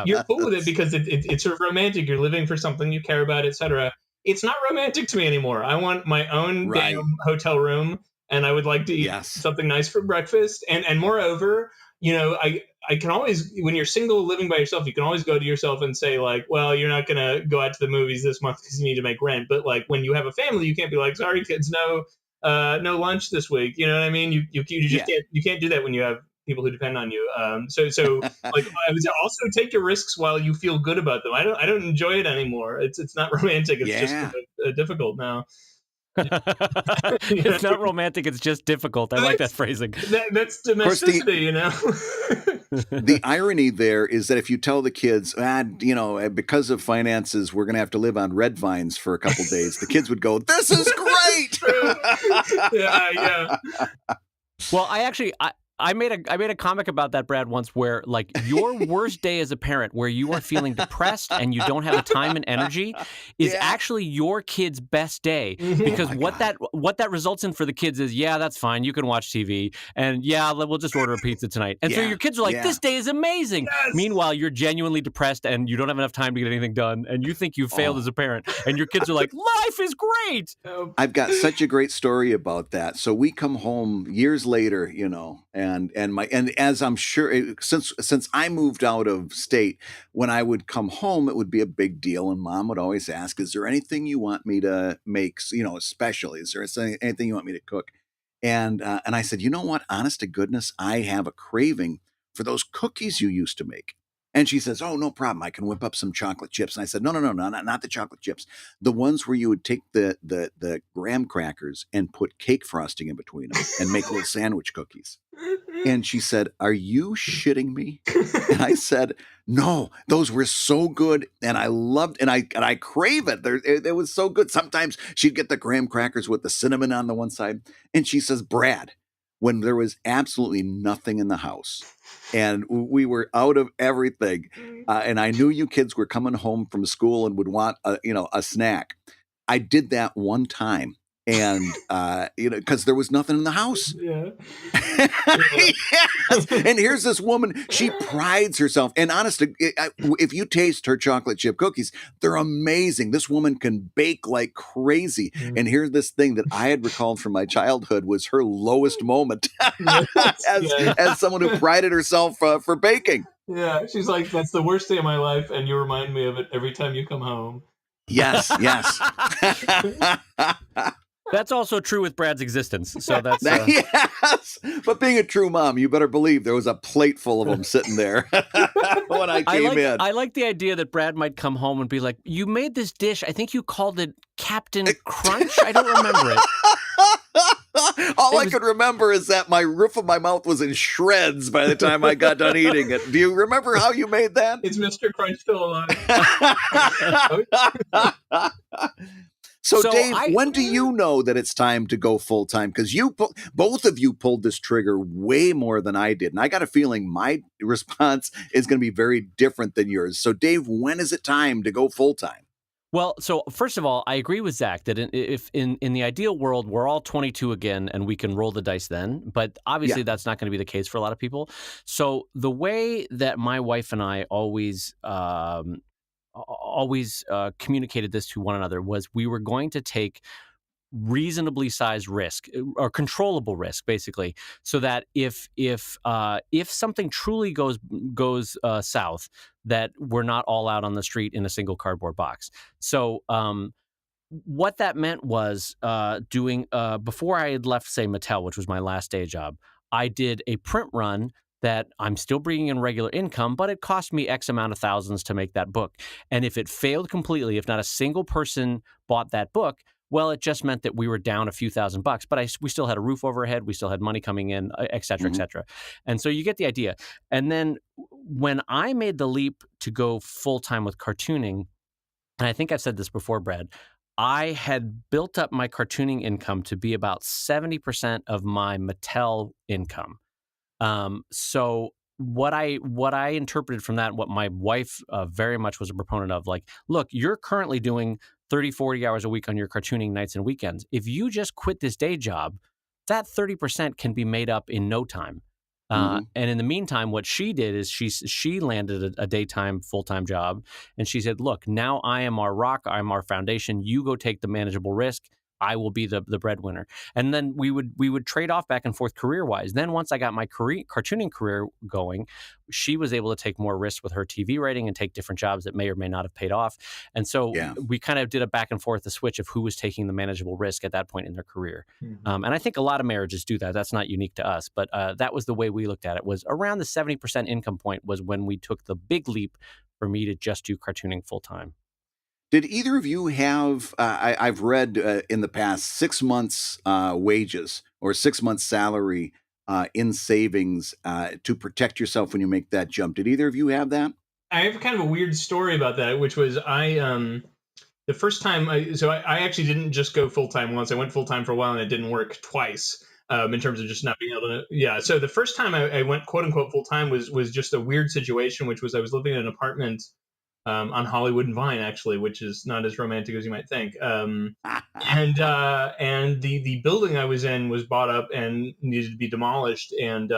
You're cool with it because it's sort of romantic. You're living for something you care about, etc. It's not romantic to me anymore. I want my own damn hotel room, and I would like to eat something nice for breakfast. And moreover, I can always, when you're single living by yourself, you can always go to yourself and say like, well, you're not going to go out to the movies this month because you need to make rent. But like when you have a family, you can't be like, sorry kids, no lunch this week. You know what I mean? You just can't do that when you have people who depend on you. So like I would also take your risks while you feel good about them. I don't enjoy it anymore. It's not romantic. It's just difficult now. It's not romantic. It's just difficult. I like that phrasing. That's domesticity, The irony there is that if you tell the kids, because of finances, we're going to have to live on red vines for a couple days, the kids would go, "This is great." Yeah. Well, I made a comic about that, Brad, once, where like your worst day as a parent, where you are feeling depressed and you don't have the time and energy, is actually your kid's best day. Because what that results in for the kids is, that's fine, you can watch TV, and we'll just order a pizza tonight. And so your kids are like, this day is amazing. Yes. Meanwhile, you're genuinely depressed and you don't have enough time to get anything done, and you think you've failed as a parent, and your kids are like, life is great. I've got such a great story about that. So we come home years later, and as I'm sure, since I moved out of state, when I would come home, it would be a big deal, and Mom would always ask, "Is there anything you want me to make? Especially, is there anything you want me to cook?" And I said, "You know what? Honest to goodness, I have a craving for those cookies you used to make." And she says, "Oh, no problem. I can whip up some chocolate chips." And I said, No, not the chocolate chips. The ones where you would take the graham crackers and put cake frosting in between them and make little sandwich cookies. And she said, "Are you shitting me?" And I said, "No, those were so good, and I loved, and I crave it. It was so good." Sometimes she'd get the graham crackers with the cinnamon on the one side, and she says, "Brad, when there was absolutely nothing in the house, and we were out of everything, and I knew you kids were coming home from school and would want a snack. I did that one time, and because there was nothing in the house." Yes. And here's this woman, she prides herself, and honestly, if you taste her chocolate chip cookies, they're amazing. This woman can bake like crazy. And here's this thing that I had recalled from my childhood was her lowest moment as someone who prided herself for baking. Yeah, she's like, "That's the worst day of my life, and you remind me of it every time you come home." Yes. That's also true with Brad's existence. So that's yes. But being a true mom, you better believe there was a plate full of them sitting there when I came in. I like the idea that Brad might come home and be like, "You made this dish. I think you called it Captain Crunch. I don't remember it." All I could remember is that my roof of my mouth was in shreds by the time I got done eating it. Do you remember how you made that? Is Mr. Crunch still alive? So Dave, when do you know that it's time to go full time? Because both of you pulled this trigger way more than I did. And I got a feeling my response is going to be very different than yours. So Dave, when is it time to go full time? Well, so first of all, I agree with Zach that if in the ideal world, we're all 22 again and we can roll the dice then. But obviously that's not going to be the case for a lot of people. So the way that my wife and I always communicated this to one another was we were going to take reasonably sized risk or controllable risk, basically, so that if something truly goes south, that we're not all out on the street in a single cardboard box. So what that meant was doing before I had left, say, Mattel, which was my last day job, I did a print run that I'm still bringing in regular income, but it cost me X amount of thousands to make that book. And if it failed completely, if not a single person bought that book, well, it just meant that we were down a few $1,000, but we still had a roof overhead, we still had money coming in, et cetera, et cetera. And so you get the idea. And then when I made the leap to go full-time with cartooning, and I think I've said this before, Brad, I had built up my cartooning income to be about 70% of my Mattel income. So what I interpreted from that, what my wife very much was a proponent of, like, look, you're currently doing 30, 40 hours a week on your cartooning nights and weekends. If you just quit this day job, that 30% can be made up in no time. And in the meantime, what she did is she landed a daytime full-time job, and she said, look, now I am our rock, I'm our foundation. You go take the manageable risk. I will be the breadwinner. And then we would trade off back and forth career-wise. Then once I got my cartooning career going, she was able to take more risks with her TV writing and take different jobs that may or may not have paid off. And so we kind of did a back and forth, the switch of who was taking the manageable risk at that point in their career. And I think a lot of marriages do that. That's not unique to us. But that was the way we looked at it, was around the 70% income point was when we took the big leap for me to just do cartooning full-time. Did either of you have, I've read in the past, 6 months wages or 6 months salary in savings to protect yourself when you make that jump. Did either of you have that? I have kind of a weird story about that, which was the first time, I actually didn't just go full-time once. I went full-time for a while and it didn't work twice in terms of just not being able to, So the first time I went quote unquote full-time was just a weird situation, which was I was living in an apartment on Hollywood and Vine, actually, which is not as romantic as you might think. And the building I was in was bought up and needed to be demolished. And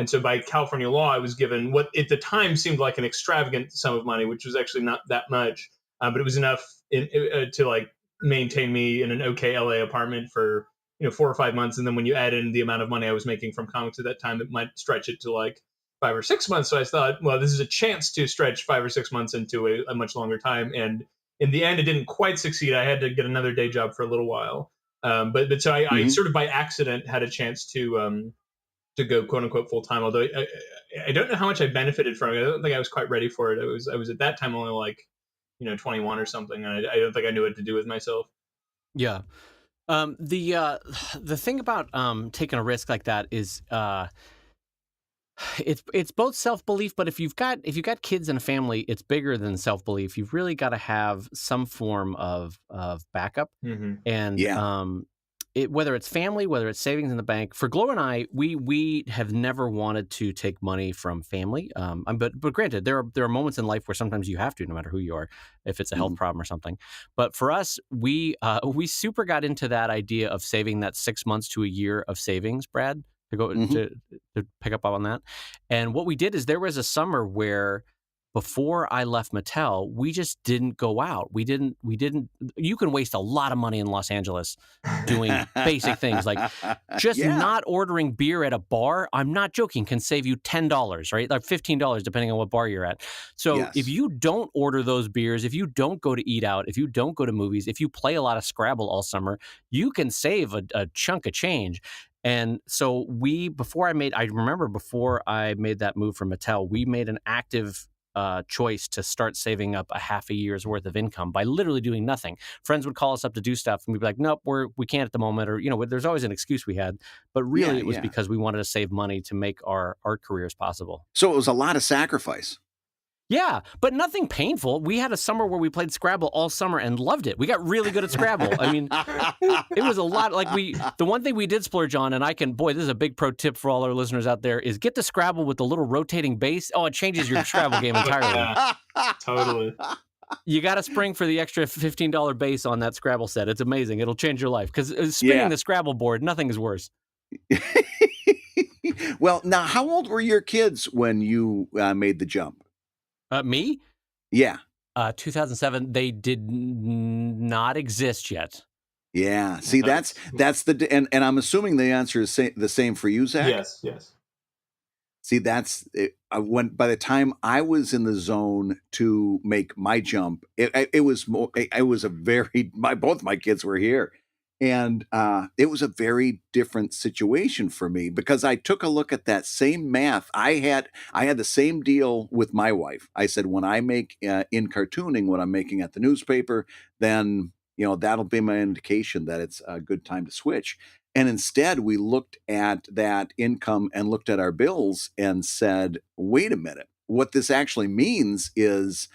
so by California law, I was given what at the time seemed like an extravagant sum of money, which was actually not that much, but it was enough to like maintain me in an okay LA apartment for 4 or 5 months. And then when you add in the amount of money I was making from comics at that time, it might stretch it to like 5 or 6 months. So I thought, well, this is a chance to stretch 5 or 6 months into a much longer time. And in the end, it didn't quite succeed. I had to get another day job for a little while. But so I sort of by accident had a chance to go quote unquote full time. Although I don't know how much I benefited from it. I don't think I was quite ready for it. I was at that time only like 21 or something, and I don't think I knew what to do with myself. Yeah. The thing about taking a risk like that is it's both self-belief, but if you've got kids and a family, it's bigger than self-belief. You've really got to have some form of backup. And whether it's family, whether it's savings in the bank. For Glow and I, we have never wanted to take money from family. But granted, there are moments in life where sometimes you have to, no matter who you are, if it's a health problem or something. But for us, we super got into that idea of saving that 6 months to a year of savings, Brad, to go to pick up on that. And what we did is there was a summer where before I left Mattel, we just didn't go out. We didn't. You can waste a lot of money in Los Angeles doing basic things like just not ordering beer at a bar. I'm not joking. Can save you $10, right? Like $15, depending on what bar you're at. So if you don't order those beers, if you don't go to eat out, if you don't go to movies, if you play a lot of Scrabble all summer, you can save a chunk of change. And so before I made that move from Mattel, we made an active choice to start saving up a half a year's worth of income by literally doing nothing. Friends would call us up to do stuff and we'd be like, nope, we can't at the moment. Or, there's always an excuse we had, but really it was because we wanted to save money to make our art careers possible. So it was a lot of sacrifice. Yeah, but nothing painful. We had a summer where we played Scrabble all summer and loved it. We got really good at Scrabble. I mean, it was a lot. Like the one thing we did splurge on, and this is a big pro tip for all our listeners out there, is get the Scrabble with the little rotating base. Oh, it changes your Scrabble game entirely. Yeah, totally. You got to spring for the extra $15 base on that Scrabble set. It's amazing. It'll change your life. Because spinning the Scrabble board, nothing is worse. Well, now, how old were your kids when you made the jump? Me? Yeah. 2007. They did not exist yet. Yeah. See, that's and I'm assuming the answer is the same for you, Zach. Yes. See, that's by the time I was in the zone to make my jump, it was both my kids were here. And it was a very different situation for me because I took a look at that same math. I had the same deal with my wife. I said, when I make in cartooning what I'm making at the newspaper, then that'll be my indication that it's a good time to switch. And instead, we looked at that income and looked at our bills and said, wait a minute. What this actually means is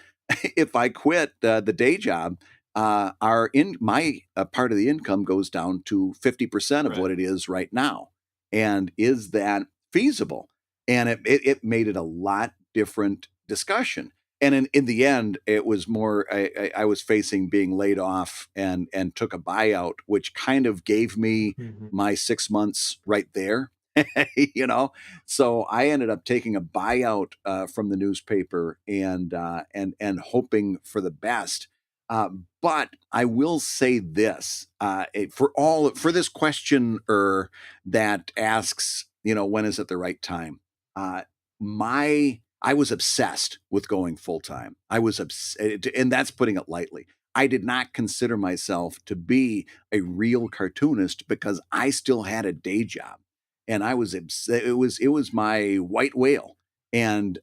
if I quit the day job, my part of the income goes down to 50% of what it is right now. And is that feasible? And it made it a lot different discussion. And in the end, it was more, I was facing being laid off and took a buyout, which kind of gave me my 6 months right there. So I ended up taking a buyout from the newspaper and hoping for the best. But I will say this, for this questioner that asks, when is it the right time? I was obsessed with going full time. I was and that's putting it lightly. I did not consider myself to be a real cartoonist because I still had a day job, and I was it was my white whale. And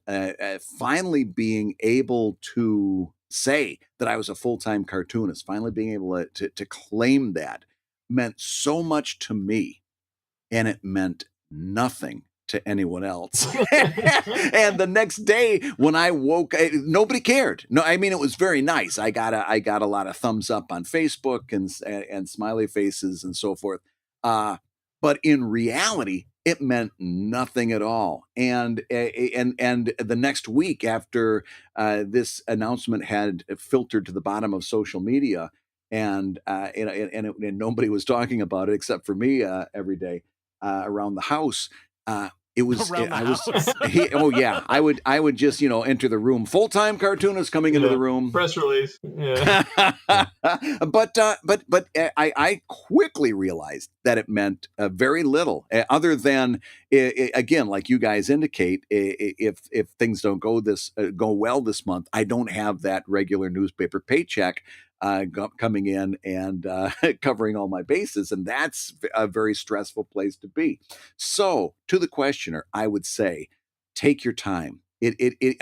finally being able to say that I was a full-time cartoonist, finally being able to claim that meant so much to me, and it meant nothing to anyone else. And the next day when I woke, nobody cared. No, I mean, it was very nice. I got a lot of thumbs up on Facebook and smiley faces and so forth. But in reality, it meant nothing at all. And the next week after this announcement had filtered to the bottom of social media, and nobody was talking about it except for me every day around the house. It was Around the I was house. oh yeah, I would just enter the room, full-time cartoonist coming into the room, press release. Yeah. but I quickly realized that it meant very little, other than again, like you guys indicate, if things don't go well this month, I don't have that regular newspaper paycheck coming in and covering all my bases, and that's a very stressful place to be. So, to the questioner, I would say, take your time.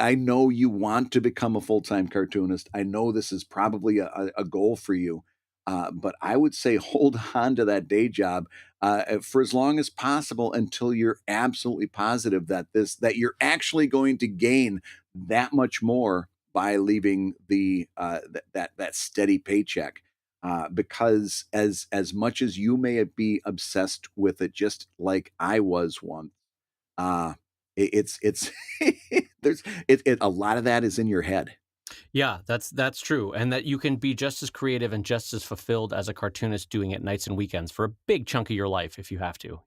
I know you want to become a full-time cartoonist. I know this is probably a goal for you, but I would say hold on to that day job for as long as possible until you're absolutely positive that you're actually going to gain that much more by leaving that steady paycheck. Because as much as you may be obsessed with it, just like I was once, it's there's a lot of that is in your head. Yeah, that's true. And that you can be just as creative and just as fulfilled as a cartoonist doing it nights and weekends for a big chunk of your life if you have to,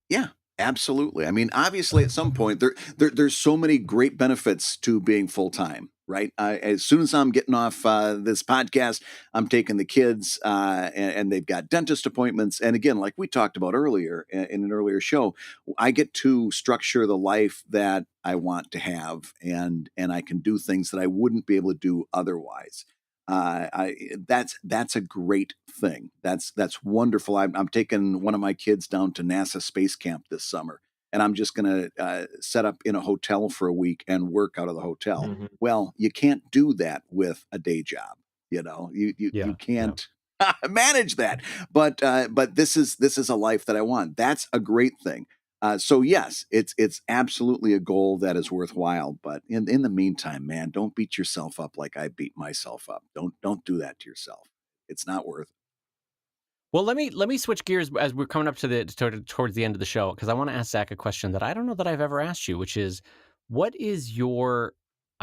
Yeah, absolutely. I mean, obviously, at some point, there's so many great benefits to being full time, right? As soon as I'm getting off this podcast, I'm taking the kids, and they've got dentist appointments. And again, like we talked about earlier in an earlier show, I get to structure the life that I want to have, and I can do things that I wouldn't be able to do otherwise. That's a great thing. That's wonderful. I'm taking one of my kids down to NASA Space Camp this summer, and I'm just going to set up in a hotel for a week and work out of the hotel. Mm-hmm. Well, you can't do that with a day job. You can't manage that. But this is a life that I want. That's a great thing. So yes, it's absolutely a goal that is worthwhile. But in the meantime, man, don't beat yourself up like I beat myself up. Don't do that to yourself. It's not worth it. Well, let me switch gears as we're coming up towards the end of the show, because I want to ask Zach a question that I don't know that I've ever asked you, which is, what is your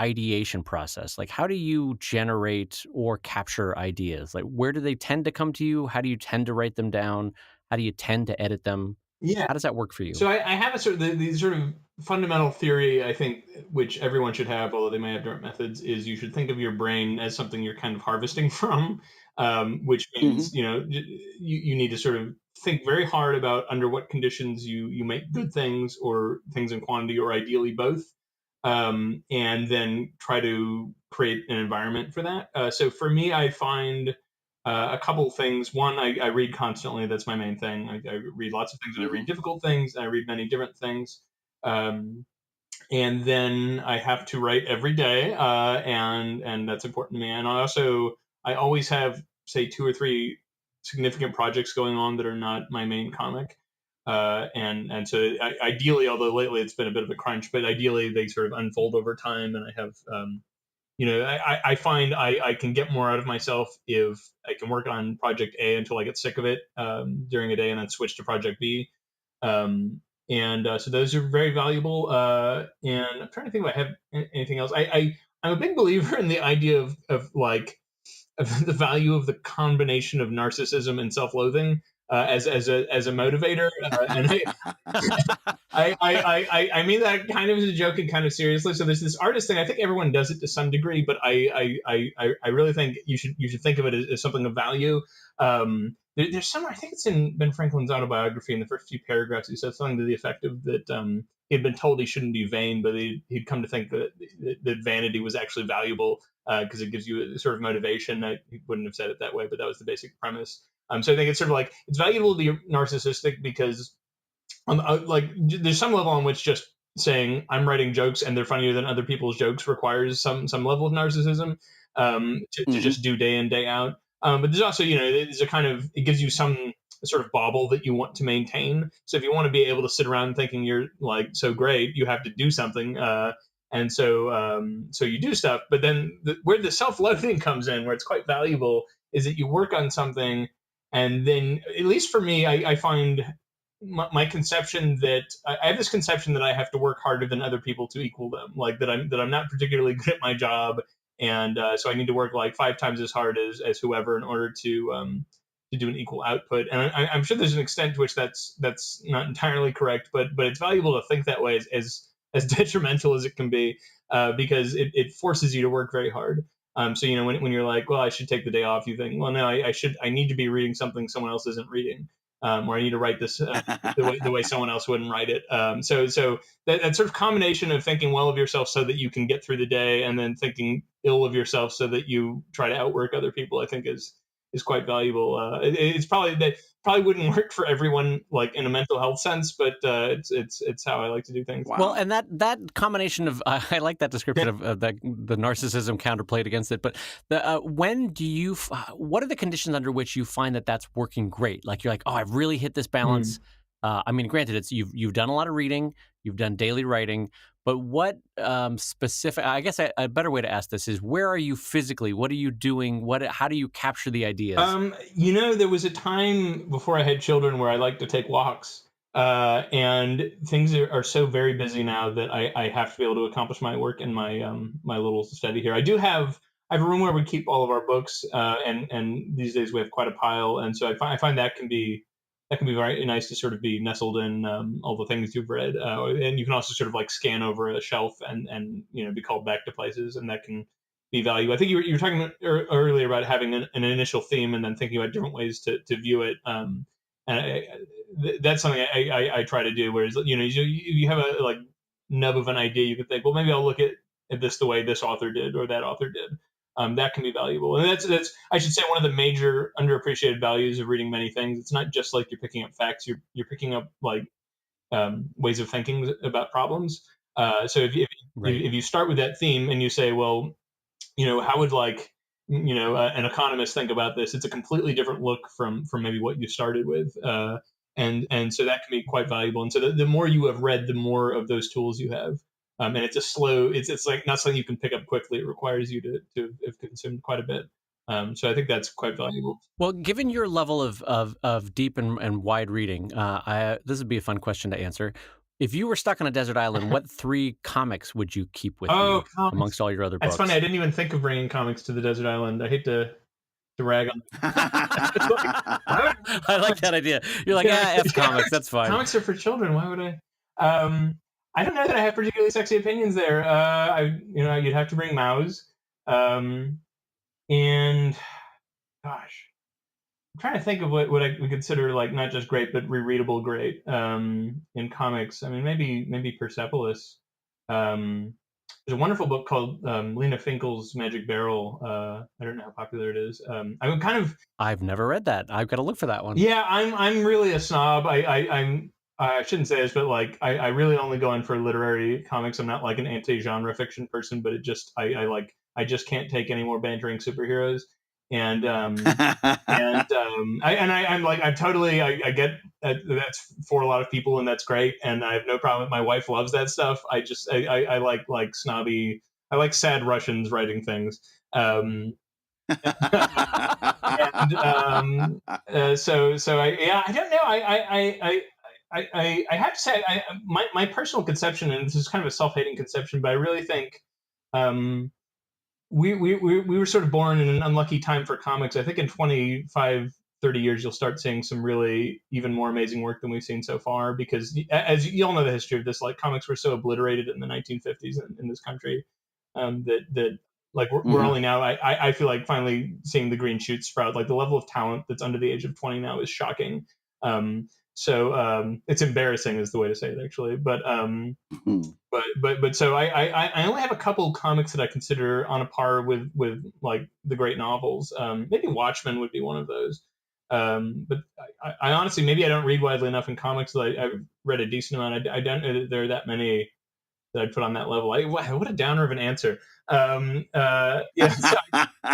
ideation process? Like, how do you generate or capture ideas? Like, where do they tend to come to you? How do you tend to write them down? How do you tend to edit them? Yeah. How does that work for you? So I have the sort of fundamental theory, I think, which everyone should have, although they may have different methods, is you should think of your brain as something you're kind of harvesting from, which means, you need to sort of think very hard about under what conditions you make good things, or things in quantity, or ideally both, and then try to create an environment for that. So for me, I find a couple things. One, I read constantly. That's my main thing. I read lots of things, and I read difficult things, and I read many different things. And then I have to write every day, and that's important to me. And I always have, say, 2 or 3 significant projects going on that are not my main comic. And so ideally, although lately it's been a bit of a crunch, but ideally they sort of unfold over time, and I have I find I can get more out of myself if I can work on project A until I get sick of it during a day, and then switch to project B. So those are very valuable. And I'm trying to think if I have anything else. a big believer in the idea of the value of the combination of narcissism and self-loathing as a motivator, and I mean that kind of as a joke and kind of seriously. So there's this artist thing. I think everyone does it to some degree, but I really think you should think of it as something of value. There's some, I think it's in Ben Franklin's autobiography, in the first few paragraphs, he said something to the effect of that he had been told he shouldn't be vain, but he'd come to think that vanity was actually valuable because it gives you a sort of motivation. He wouldn't have said it that way, but that was the basic premise. So I think it's sort of like, it's valuable to be narcissistic because like there's some level on which just saying I'm writing jokes and they're funnier than other people's jokes requires some level of narcissism to just do day in, day out. But there's also, there's a kind of, it gives you some sort of bauble that you want to maintain. So if you want to be able to sit around thinking you're like so great, you have to do something. And so you do stuff. But then where the self-loathing comes in, where it's quite valuable, is that you work on something, and then, at least for me, I find my conception that I have this conception that I have to work harder than other people to equal them, like that I'm not particularly good at my job, and so I need to work like 5 times as hard as whoever in order to do an equal output. And I'm sure there's an extent to which that's not entirely correct, but it's valuable to think that way as detrimental as it can be, because it forces you to work very hard. So when you're like, well, I should take the day off, you think, well, no, I need to be reading something someone else isn't reading. Or I need to write this the way someone else wouldn't write it. So that sort of combination of thinking well of yourself so that you can get through the day, and then thinking ill of yourself so that you try to outwork other people, I think is quite valuable. It's probably wouldn't work for everyone, like in a mental health sense, but it's how I like to do things. Wow. Well, and that combination of I like that description of the narcissism counterplayed against it. But when do you? What are the conditions under which you find that that's working great? Like you're like, oh, I've really hit this balance. I mean, granted, it's you've done a lot of reading, you've done daily writing, but what specific? I guess a better way to ask this is, where are you physically? What are you doing? How do you capture the ideas? There was a time before I had children where I liked to take walks, and things are so very busy now that I have to be able to accomplish my work in my my little study here. I have a room where we keep all of our books, and these days we have quite a pile, and so I find that can be very nice to sort of be nestled in all the things you've read, and you can also sort of like scan over a shelf and be called back to places, and that can be valuable. I think you were talking earlier about having an initial theme and then thinking about different ways to view it. And that's something I try to do. Whereas you have a like nub of an idea, you could think, well, maybe I'll look at this the way this author did or that author did. That can be valuable, and that's I should say one of the major underappreciated values of reading many things. It's not just like you're picking up facts; you're picking up like ways of thinking about problems. So if you start with that theme and you say, well, how would an economist think about this? It's a completely different look from maybe what you started with, and so that can be quite valuable. And so the more you have read, the more of those tools you have. And it's a slow. It's like not something you can pick up quickly. It requires you to have consumed quite a bit. So I think that's quite valuable. Well, given your level of deep and wide reading, this would be a fun question to answer. If you were stuck on a desert island, what 3 comics would you keep with you amongst all your other books? That's funny. I didn't even think of bringing comics to the desert island. I hate to rag on. I like that idea. You're like, F comics. That's fine. Comics are for children. Why would I? I don't know that I have particularly sexy opinions there. You'd have to bring Mouse, and gosh, I'm trying to think of what I would consider like not just great but rereadable great in comics. I mean, maybe Persepolis. There's a wonderful book called Lena Finkel's Magic Barrel. I don't know how popular it is. I've never read that. I've got to look for that one. Yeah, I'm really a snob. I shouldn't say this, but like I really only go in for literary comics. I'm not like an anti-genre fiction person, but I just can't take any more bantering superheroes. And I'm totally I get that's for a lot of people, and that's great, and I have no problem. My wife loves that stuff. I like snobby. I like sad Russians writing things. So I don't know. I have to say, my personal conception, and this is kind of a self-hating conception, but I really think we were sort of born in an unlucky time for comics. I think in 25, 30 years, you'll start seeing some really even more amazing work than we've seen so far, because as you all know the history of this, like comics were so obliterated in the 1950s in this country, that like we're only now, I feel like finally seeing the green shoots sprout. Like the level of talent that's under the age of 20 now is shocking. So it's embarrassing is the way to say it, actually. But so I only have a couple comics that I consider on a par with like the great novels. Maybe Watchmen would be one of those. But I honestly, maybe I don't read widely enough in comics that I've read a decent amount. I don't know that there are that many that I'd put on that level. What a downer of an answer. Yeah. So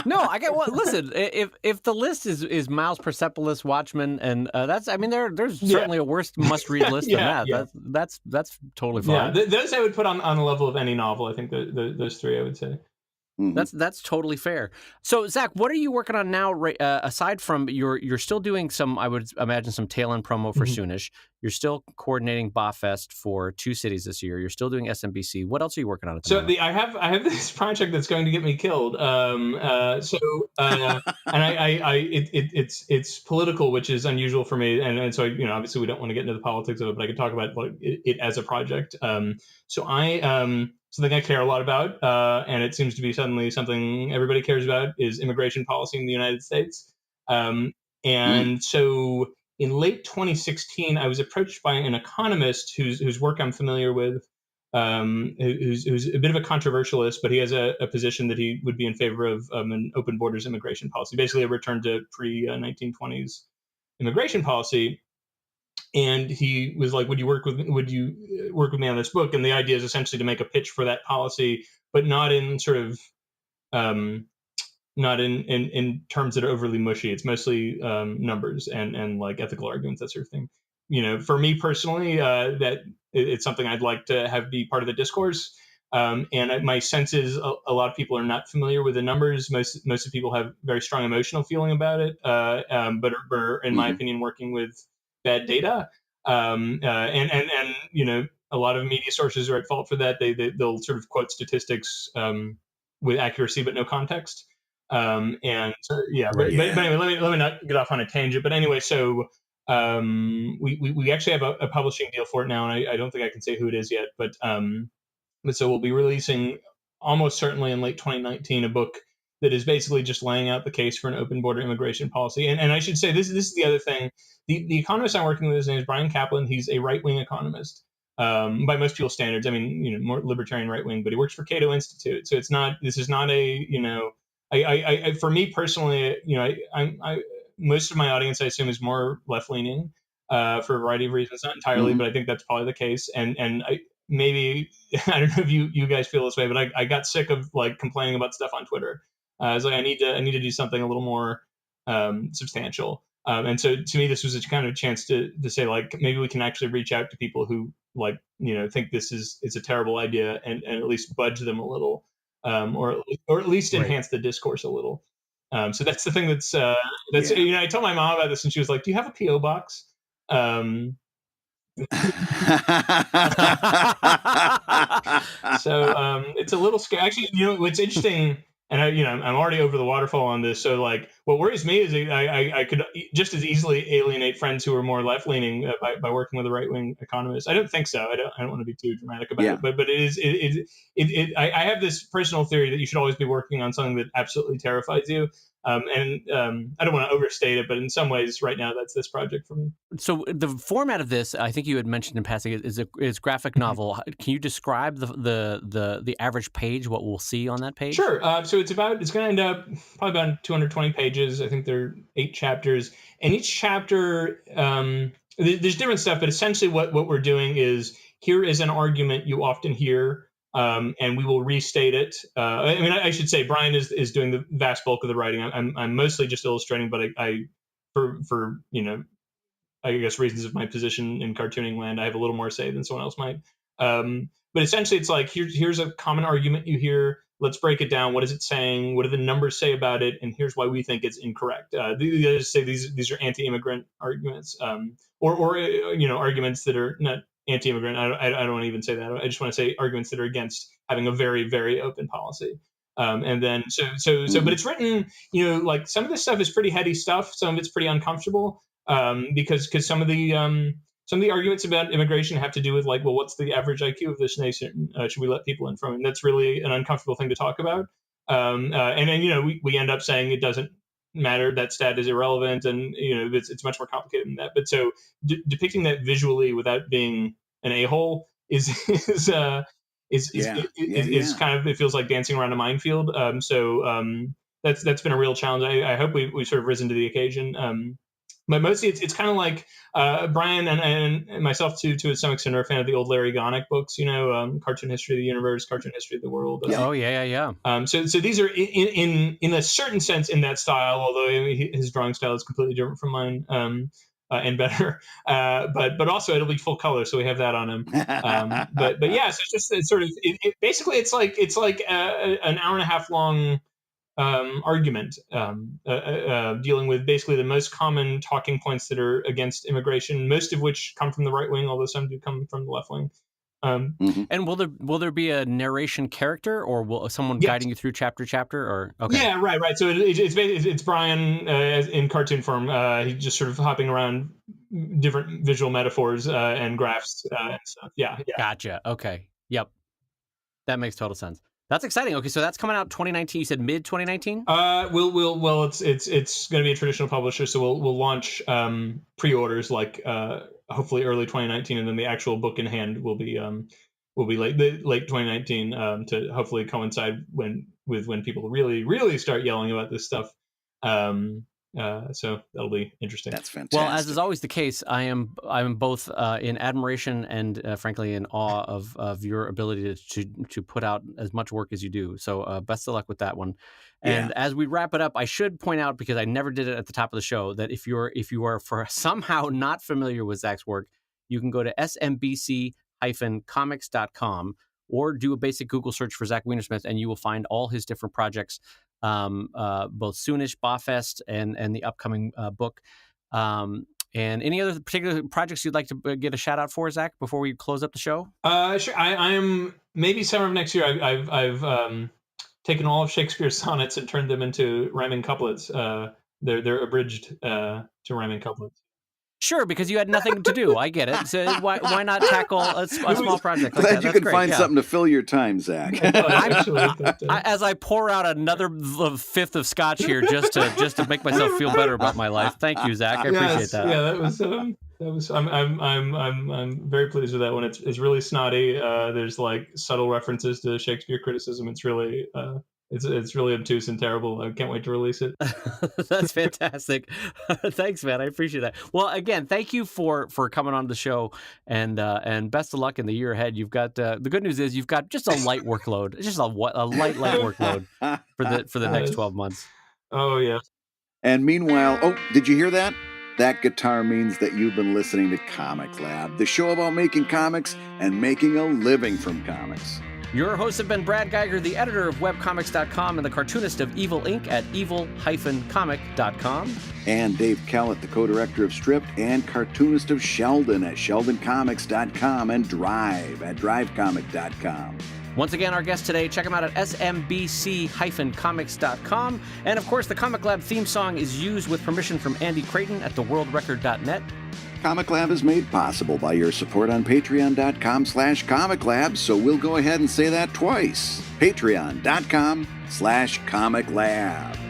No, I get what. Listen, if the list is Miles Persepolis, Watchmen, and there's certainly a worse must-read list than that. Yeah. That's totally fine. Yeah, those I would put on a level of any novel. I think those three I would say. That's totally fair. So, Zach, what are you working on now? Aside from you're still doing some, I would imagine, some tail end promo for Soonish. You're still coordinating BAHfest for 2 cities this year. You're still doing SMBC. What else are you working on at the moment? I have this project that's going to get me killed. And it's political, which is unusual for me. And so obviously we don't want to get into the politics of it, but I can talk about it as a project. Something I care a lot about, and it seems to be suddenly something everybody cares about, is immigration policy in the United States. So in late 2016, I was approached by an economist whose work I'm familiar with, who's a bit of a controversialist, but he has a position that he would be in favor of an open borders immigration policy, basically a return to pre-1920s immigration policy. And he was like, would you work with me on this book? And the idea is essentially to make a pitch for that policy, but not in sort of not in terms that are overly mushy. It's mostly numbers and like ethical arguments, that sort of thing. For me personally, that it's something I'd like to have be part of the discourse. And my sense is a lot of people are not familiar with the numbers. Most of the people have very strong emotional feeling about it, but are, in my opinion, working with bad data. And a lot of media sources are at fault for that. They'll sort of quote statistics with accuracy but no context. And so, but anyway, let me not get off on a tangent. But anyway, so we actually have a publishing deal for it now, and I don't think I can say who it is yet. But so we'll be releasing almost certainly in late 2019 a book that is basically just laying out the case for an open border immigration policy. And I should say this is the other thing. The economist I'm working with, his name is Brian Kaplan. He's a right-wing economist by most people's standards. I mean, more libertarian right-wing, but he works for Cato Institute. So this is not a, I for me personally, most of my audience, I assume, is more left-leaning for a variety of reasons, not entirely, but I think that's probably the case. And maybe, I don't know if you guys feel this way, but I got sick of like complaining about stuff on Twitter. I was like, I need to do something a little more substantial. And so to me, this was a kind of chance to say, like, maybe we can actually reach out to people who think it's a terrible idea and at least budge them a little, or at least enhance the discourse a little. So that's the thing I told my mom about this, and she was like, do you have a PO box? So it's a little scary. Actually, what's interesting, and I'm already over the waterfall on this. So like, what worries me is I could just as easily alienate friends who are more left leaning by working with a right wing economist. I don't think so. I don't want to be too dramatic about it, but I have this personal theory that you should always be working on something that absolutely terrifies you. I don't want to overstate it, but in some ways, right now, that's this project for me. So the format of this, I think you had mentioned in passing, is graphic novel. Can you describe the average page, what we'll see on that page? Sure. So it's going to end up probably about 220 pages. I think there are 8 chapters, and each chapter there's different stuff, but essentially what we're doing is, here is an argument you often hear. And we will restate it. I should say Brian is doing the vast bulk of the writing. I'm mostly just illustrating, but I for I guess reasons of my position in cartooning land, I have a little more say than someone else might. But essentially, it's like, here's a common argument you hear. Let's break it down. What is it saying? What do the numbers say about it? And here's why we think it's incorrect. The others say these are anti-immigrant arguments, or arguments that are not anti-immigrant. I don't want to even say that. I just want to say arguments that are against having a very, very open policy. And then but it's written, like some of this stuff is pretty heady stuff. Some of it's pretty uncomfortable because some of the arguments about immigration have to do with like, well, what's the average IQ of this nation? Should we let people in from? And that's really an uncomfortable thing to talk about. And then we end up saying it doesn't matter, that stat is irrelevant, and it's much more complicated than that. But so depicting that visually without being an a-hole is kind of, it feels like dancing around a minefield. That's been a real challenge. I hope we sort of risen to the occasion. But mostly it's kind of like Brian and myself to some extent are a fan of the old Larry Gonick books, Cartoon History of the Universe, Cartoon History of the World. Yeah. So these are in a certain sense in that style, although his drawing style is completely different from mine and better. But also it'll be full color, so we have that on him. But yeah, so it's sort of basically it's like an hour and a half long argument dealing with basically the most common talking points that are against immigration, most of which come from the right wing, although some do come from the left wing. And will there be a narration character, or will someone guiding you through chapter? Or okay, yeah, right. So it's Brian in cartoon form. He's just sort of hopping around different visual metaphors and graphs and stuff. Yeah. Gotcha. Okay. Yep, that makes total sense. That's exciting. Okay, so that's coming out 2019. You said mid 2019. It's going to be a traditional publisher, so we'll launch pre-orders like hopefully early 2019, and then the actual book in hand will be late 2019 to hopefully coincide with when people really start yelling about this stuff. So that'll be interesting. That's fantastic. Well, as is always the case, I'm both in admiration and frankly in awe of your ability to put out as much work as you do. So best of luck with that one. And as we wrap it up, I should point out, because I never did it at the top of the show, that if you are for somehow not familiar with Zach's work, you can go to SMBC-comics.com or do a basic Google search for Zach Weinersmith, and you will find all his different projects, both Soonish, BAHfest, and the upcoming book. And any other particular projects you'd like to get a shout out for, Zach, before we close up the show? Sure. I am maybe summer of next year. I've taken all of Shakespeare's sonnets and turned them into rhyming couplets. They're abridged to rhyming couplets. Sure, because you had nothing to do. I get it. So why not tackle a small project like Glad that? you could find something to fill your time, Zach. As I pour out another fifth of scotch here, just to make myself feel better about my life. Thank you, Zach. I appreciate that. Yeah, that was. I'm very pleased with that one. It's really snotty. There's like subtle references to Shakespeare criticism. It's really. It's really obtuse and terrible. I can't wait to release it. That's fantastic. Thanks, man. I appreciate that. Well, again, thank you for coming on the show, and best of luck in the year ahead. You've got the good news is you've got just a light workload, just a light workload for the next 12 months. Oh yeah. And meanwhile, did you hear that? That guitar means that you've been listening to ComicLab, the show about making comics and making a living from comics. Your hosts have been Brad Geiger, the editor of webcomics.com and the cartoonist of Evil Inc. at evil-comic.com. And Dave Kellett, the co-director of Stripped and cartoonist of Sheldon at sheldoncomics.com and Drive at drivecomic.com. Once again, our guest today, check them out at smbc-comics.com. And of course, the ComicLab theme song is used with permission from Andy Creighton at theworldrecord.net. ComicLab is made possible by your support on patreon.com/ComicLab, so we'll go ahead and say that twice. Patreon.com/ComicLab.